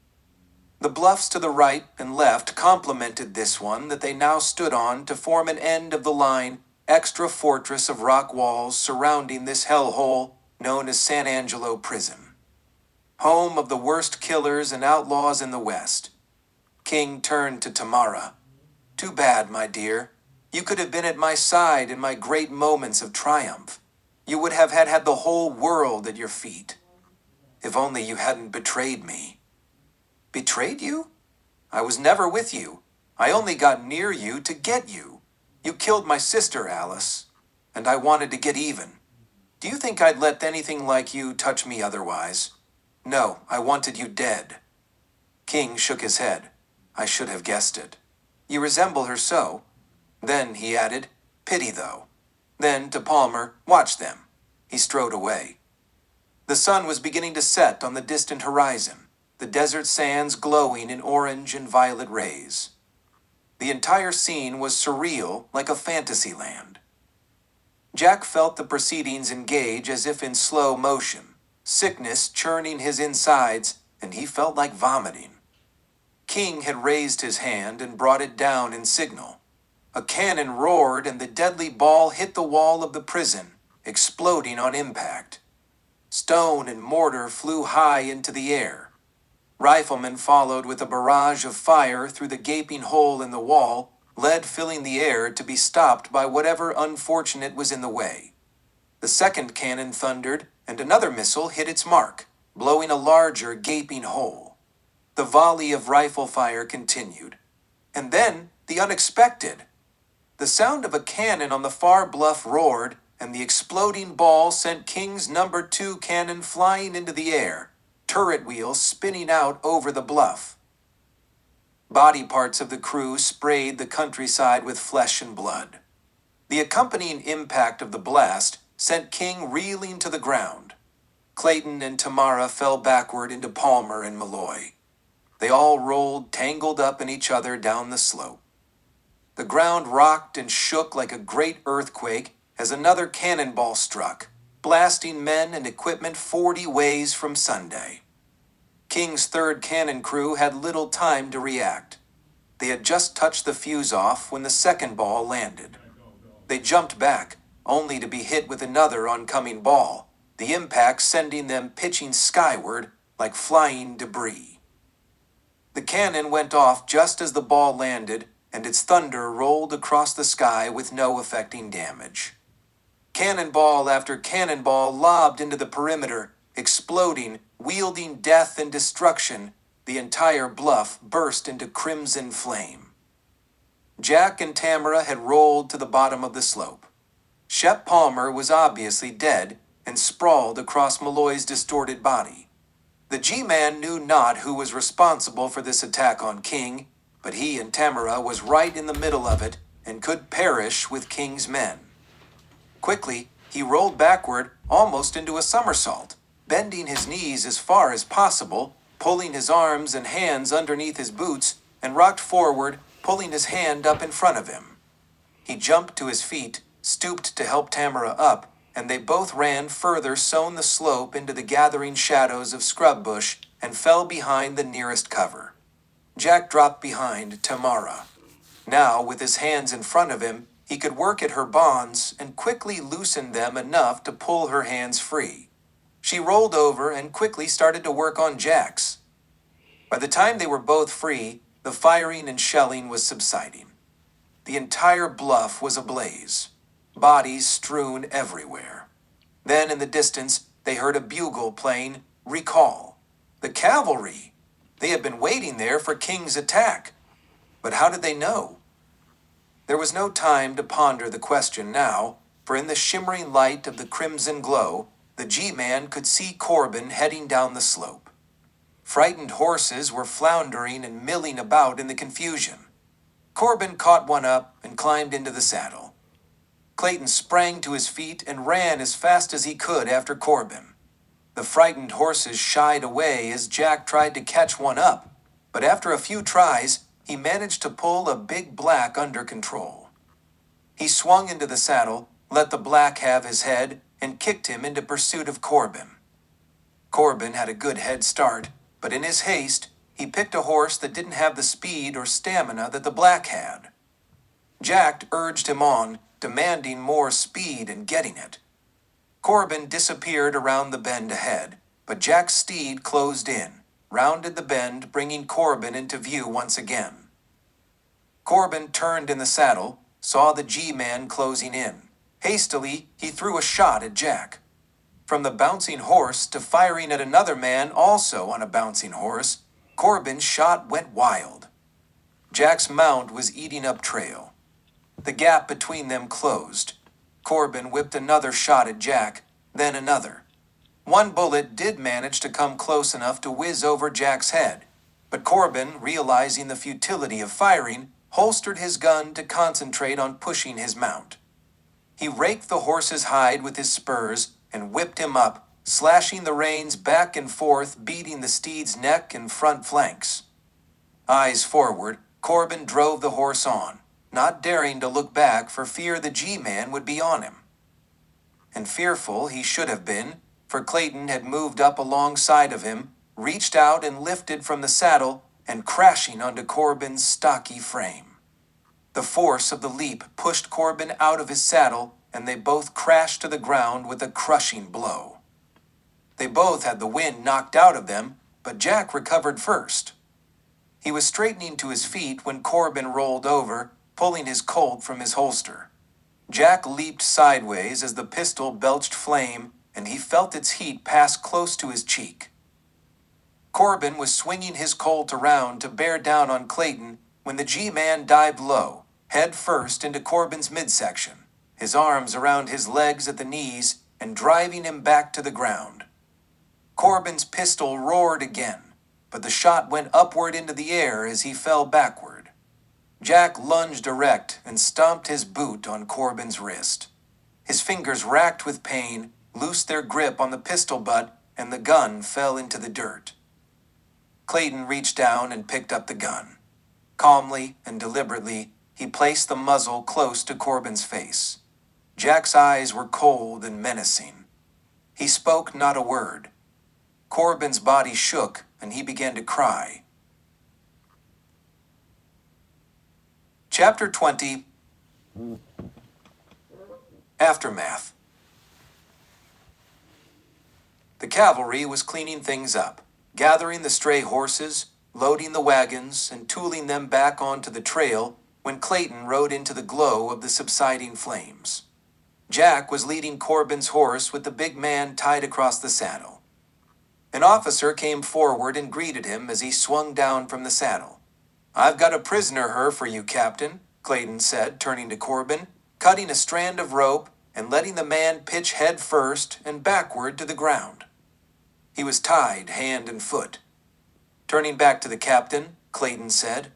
The bluffs to the right and left complemented this one that they now stood on to form an end of the line, extra fortress of rock walls surrounding this hellhole known as San Angelo Prison. Home of the worst killers and outlaws in the West. King turned to Tamara. "Too bad, my dear. You could have been at my side in my great moments of triumph. You would have had the whole world at your feet. If only you hadn't betrayed me." "Betrayed you? I was never with you. I only got near you to get you. You killed my sister, Alice, and I wanted to get even. Do you think I'd let anything like you touch me otherwise? No, I wanted you dead." King shook his head. "I should have guessed it. You resemble her so." Then he added, "Pity, though." Then to Palmer, "Watch them." He strode away. The sun was beginning to set on the distant horizon, the desert sands glowing in orange and violet rays. The entire scene was surreal, like a fantasy land. Jack felt the proceedings engage as if in slow motion, sickness churning his insides, and he felt like vomiting. King had raised his hand and brought it down in signal. A cannon roared and the deadly ball hit the wall of the prison, exploding on impact. Stone and mortar flew high into the air. Riflemen followed with a barrage of fire through the gaping hole in the wall, lead filling the air to be stopped by whatever unfortunate was in the way. The second cannon thundered, and another missile hit its mark, blowing a larger gaping hole. The volley of rifle fire continued. And then, the unexpected. The sound of a cannon on the far bluff roared, and the exploding ball sent King's number 2 cannon flying into the air, turret wheels spinning out over the bluff. Body parts of the crew sprayed the countryside with flesh and blood. The accompanying impact of the blast sent King reeling to the ground. Clayton and Tamara fell backward into Palmer and Malloy. They all rolled tangled up in each other down the slope. The ground rocked and shook like a great earthquake as another cannonball struck, blasting men and equipment 40 ways from Sunday. King's third cannon crew had little time to react. They had just touched the fuse off when the second ball landed. They jumped back, only to be hit with another oncoming ball, the impact sending them pitching skyward like flying debris. The cannon went off just as the ball landed, and its thunder rolled across the sky with no affecting damage. Cannonball after cannonball lobbed into the perimeter, exploding, wielding death and destruction. The entire bluff burst into crimson flame. Jack and Tamara had rolled to the bottom of the slope. Shep Palmer was obviously dead and sprawled across Malloy's distorted body. The G-Man knew not who was responsible for this attack on King, but he and Tamara was right in the middle of it and could perish with King's men. Quickly, he rolled backward almost into a somersault, bending his knees as far as possible, pulling his arms and hands underneath his boots, and rocked forward, pulling his hand up in front of him. He jumped to his feet, stooped to help Tamara up, and they both ran further sown the slope into the gathering shadows of scrub bush and fell behind the nearest cover. Jack dropped behind Tamara. Now, with his hands in front of him, he could work at her bonds and quickly loosen them enough to pull her hands free. She rolled over and quickly started to work on Jack's. By the time they were both free, the firing and shelling was subsiding. The entire bluff was ablaze, bodies strewn everywhere. Then in the distance, they heard a bugle playing, "Recall." The cavalry! They had been waiting there for King's attack. But how did they know? There was no time to ponder the question now, for in the shimmering light of the crimson glow, the G-Man could see Corbin heading down the slope. Frightened horses were floundering and milling about in the confusion. Corbin caught one up and climbed into the saddle. Clayton sprang to his feet and ran as fast as he could after Corbin. The frightened horses shied away as Jack tried to catch one up, but after a few tries, he managed to pull a big black under control. He swung into the saddle, let the black have his head, and kicked him into pursuit of Corbin. Corbin had a good head start, but in his haste, he picked a horse that didn't have the speed or stamina that the black had. Jack urged him on, demanding more speed and getting it. Corbin disappeared around the bend ahead, but Jack's steed closed in, rounded the bend, bringing Corbin into view once again. Corbin turned in the saddle, saw the G-Man closing in. Hastily, he threw a shot at Jack. From the bouncing horse to firing at another man also on a bouncing horse, Corbin's shot went wild. Jack's mount was eating up trail. The gap between them closed. Corbin whipped another shot at Jack, then another. One bullet did manage to come close enough to whiz over Jack's head, but Corbin, realizing the futility of firing, holstered his gun to concentrate on pushing his mount. He raked the horse's hide with his spurs and whipped him up, slashing the reins back and forth, beating the steed's neck and front flanks. Eyes forward, Corbin drove the horse on, not daring to look back for fear the G-Man would be on him. And fearful he should have been, for Clayton had moved up alongside of him, reached out and lifted from the saddle and crashing onto Corbin's stocky frame. The force of the leap pushed Corbin out of his saddle, and they both crashed to the ground with a crushing blow. They both had the wind knocked out of them, but Jack recovered first. He was straightening to his feet when Corbin rolled over, pulling his Colt from his holster. Jack leaped sideways as the pistol belched flame, and he felt its heat pass close to his cheek. Corbin was swinging his Colt around to bear down on Clayton when the G-Man dived low, head first into Corbin's midsection, his arms around his legs at the knees and driving him back to the ground. Corbin's pistol roared again, but the shot went upward into the air as he fell backward. Jack lunged erect and stomped his boot on Corbin's wrist. His fingers, racked with pain, loosed their grip on the pistol butt, and the gun fell into the dirt. Clayton reached down and picked up the gun. Calmly and deliberately, he placed the muzzle close to Corbin's face. Jack's eyes were cold and menacing. He spoke not a word. Corbin's body shook, and he began to cry. Chapter 20. Aftermath. The cavalry was cleaning things up, gathering the stray horses, loading the wagons, and tooling them back onto the trail when Clayton rode into the glow of the subsiding flames. Jack was leading Corbin's horse with the big man tied across the saddle. An officer came forward and greeted him as he swung down from the saddle. "I've got a prisoner here for you, Captain," Clayton said, turning to Corbin, cutting a strand of rope and letting the man pitch head first and backward to the ground. He was tied hand and foot. Turning back to the captain, Clayton said,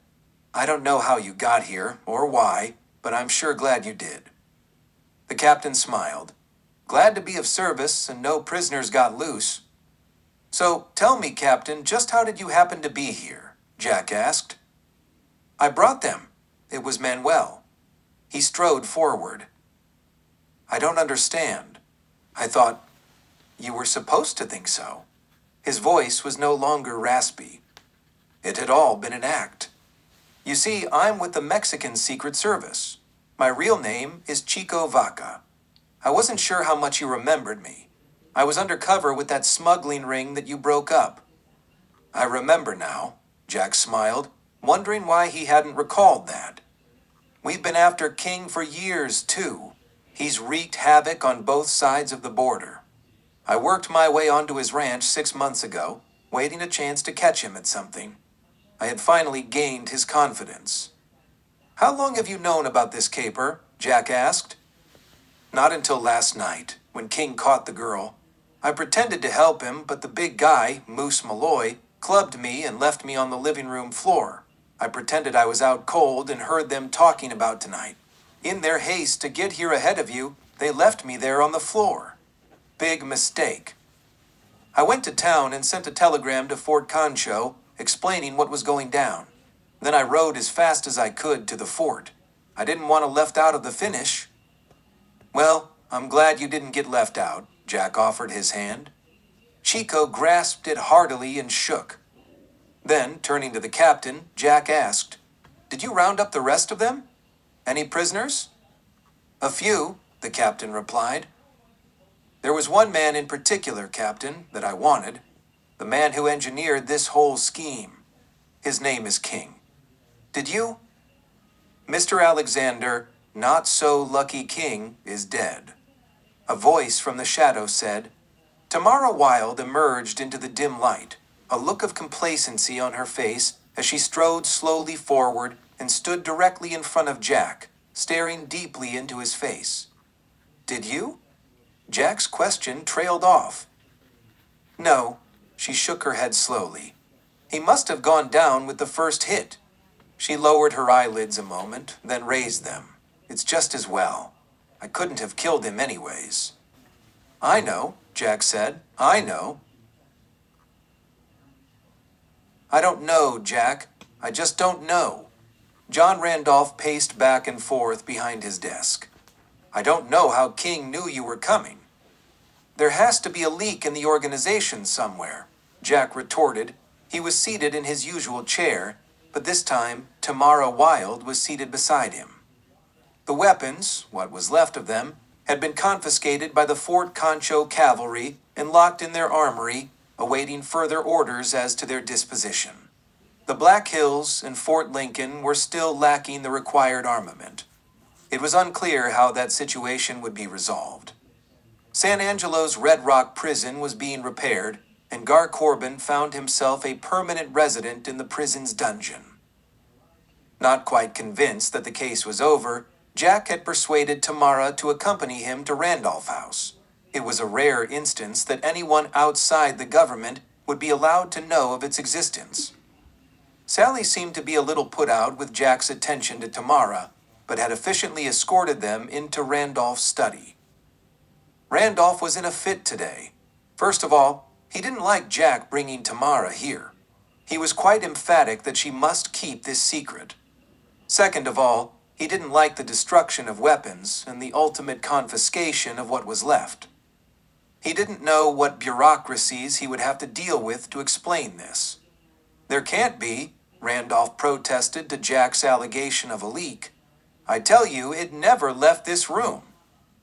"I don't know how you got here or why, but I'm sure glad you did." The captain smiled. "Glad to be of service, and no prisoners got loose." "So tell me, Captain, just how did you happen to be here?" Jack asked. "I brought them. It was Manuel." He strode forward. "I don't understand. I thought you were supposed to think so." His voice was no longer raspy. It had all been an act. "You see, I'm with the Mexican Secret Service. My real name is Chico Vaca. I wasn't sure how much you remembered me. I was undercover with that smuggling ring that you broke up." "I remember now," Jack smiled, wondering why he hadn't recalled that. "We've been after King for years, too. He's wreaked havoc on both sides of the border. I worked my way onto his ranch 6 months ago, waiting a chance to catch him at something. I had finally gained his confidence." "How long have you known about this caper?" Jack asked. "Not until last night, when King caught the girl. I pretended to help him, but the big guy, Moose Malloy, clubbed me and left me on the living room floor. I pretended I was out cold and heard them talking about tonight. In their haste to get here ahead of you, they left me there on the floor. Big mistake. I went to town and sent a telegram to Fort Concho explaining what was going down. Then I rode as fast as I could to the fort. I didn't want to left out of the finish." "Well, I'm glad you didn't get left out," Jack offered his hand. Chico grasped it heartily and shook. Then, turning to the captain, Jack asked, "Did you round up the rest of them? Any prisoners?" "A few," the captain replied. "There was one man in particular, Captain, that I wanted. The man who engineered this whole scheme. His name is King. Did you?" "Mr. Alexander, not so lucky King, is dead." A voice from the shadow said. Tamara Wilde emerged into the dim light, a look of complacency on her face as she strode slowly forward and stood directly in front of Jack, staring deeply into his face. "Did you?" Jack's question trailed off. "No," she shook her head slowly. "He must have gone down with the first hit." She lowered her eyelids a moment, then raised them. "It's just as well. I couldn't have killed him anyways." "I know," Jack said. "I know." "I don't know, Jack. I just don't know." John Randolph paced back and forth behind his desk. "I don't know how King knew you were coming." "There has to be a leak in the organization somewhere," Jack retorted. He was seated in his usual chair, but this time Tamara Wilde was seated beside him. The weapons, what was left of them, had been confiscated by the Fort Concho cavalry and locked in their armory, awaiting further orders as to their disposition. The Black Hills and Fort Lincoln were still lacking the required armament. It was unclear how that situation would be resolved. San Angelo's Red Rock prison was being repaired, and Gar Corbin found himself a permanent resident in the prison's dungeon. Not quite convinced that the case was over, Jack had persuaded Tamara to accompany him to Randolph House. It was a rare instance that anyone outside the government would be allowed to know of its existence. Sally seemed to be a little put out with Jack's attention to Tamara, but had efficiently escorted them into Randolph's study. Randolph was in a fit today. First of all, he didn't like Jack bringing Tamara here. He was quite emphatic that she must keep this secret. Second of all, he didn't like the destruction of weapons and the ultimate confiscation of what was left. He didn't know what bureaucracies he would have to deal with to explain this. There can't be, Randolph protested to Jack's allegation of a leak. I tell you, it never left this room.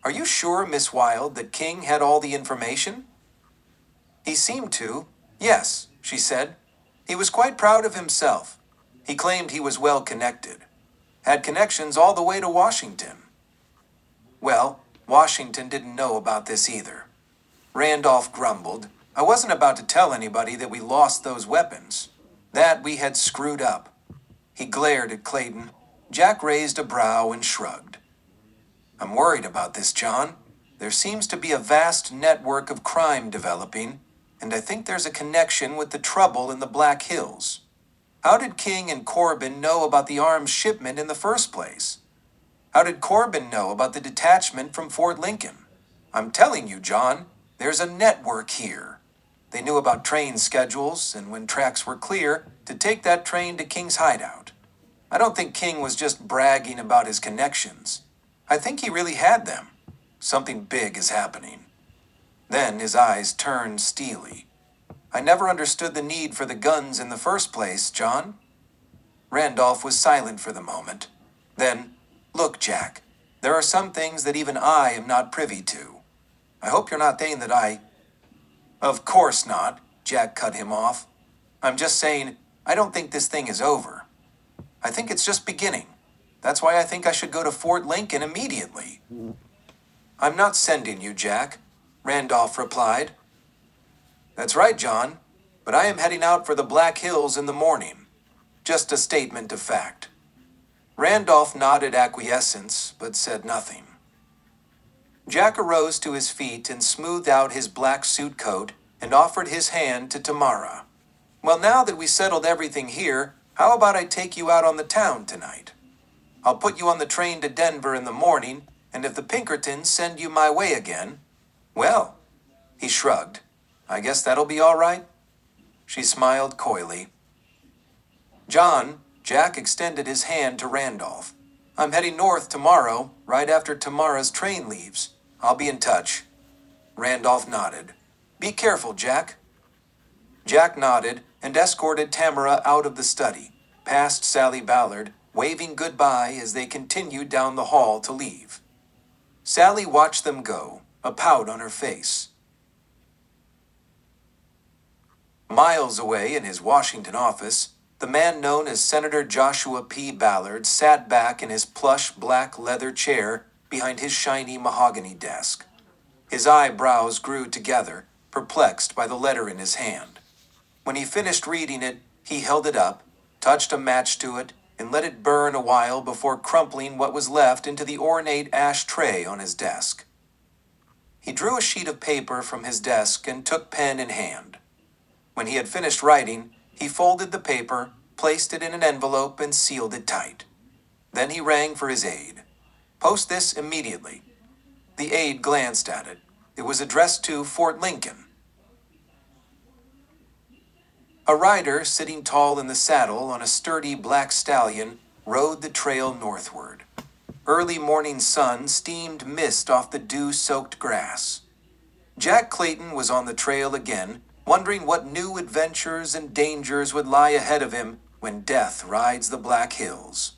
Are you sure, Miss Wilde, that King had all the information? He seemed to. Yes, she said. He was quite proud of himself. He claimed he was well connected. Had connections all the way to Washington. Well, Washington didn't know about this either. Randolph grumbled. I wasn't about to tell anybody that we lost those weapons. That we had screwed up. He glared at Clayton. Jack raised a brow and shrugged. I'm worried about this, John. There seems to be a vast network of crime developing, and I think there's a connection with the trouble in the Black Hills. How did King and Corbin know about the arms shipment in the first place? How did Corbin know about the detachment from Fort Lincoln? I'm telling you, John, there's a network here. They knew about train schedules, and when tracks were clear, to take that train to King's hideout. I don't think King was just bragging about his connections. I think he really had them. Something big is happening. Then his eyes turned steely. I never understood the need for the guns in the first place, John. Randolph was silent for the moment. Then, look, Jack, there are some things that even I am not privy to. I hope you're not saying that I... Of course not, Jack cut him off. I'm just saying, I don't think this thing is over. I think it's just beginning. That's why I think I should go to Fort Lincoln immediately. I'm not sending you, Jack, Randolph replied. That's right, John, but I am heading out for the Black Hills in the morning. Just a statement of fact. Randolph nodded acquiescence, but said nothing. Jack arose to his feet and smoothed out his black suit coat and offered his hand to Tamara. Well, now that we settled everything here, how about I take you out on the town tonight? I'll put you on the train to Denver in the morning, and if the Pinkertons send you my way again, well, he shrugged. I guess that'll be all right. She smiled coyly. John, Jack extended his hand to Randolph. I'm heading north tomorrow, right after Tamara's train leaves. I'll be in touch. Randolph nodded. Be careful, Jack. Jack nodded and escorted Tamara out of the study, past Sally Ballard, waving goodbye as they continued down the hall to leave. Sally watched them go, a pout on her face. Miles away in his Washington office, the man known as Senator Joshua P. Ballard sat back in his plush black leather chair behind his shiny mahogany desk. His eyebrows grew together, perplexed by the letter in his hand. When he finished reading it, he held it up, touched a match to it, and let it burn a while before crumpling what was left into the ornate ash tray on his desk. He drew a sheet of paper from his desk and took pen in hand. When he had finished writing, he folded the paper, placed it in an envelope, and sealed it tight. Then he rang for his aide. Post this immediately. The aide glanced at it. It was addressed to Fort Lincoln. A rider, sitting tall in the saddle on a sturdy black stallion, rode the trail northward. Early morning sun steamed mist off the dew-soaked grass. Jack Clayton was on the trail again, wondering what new adventures and dangers would lie ahead of him when death rides the Black Hills.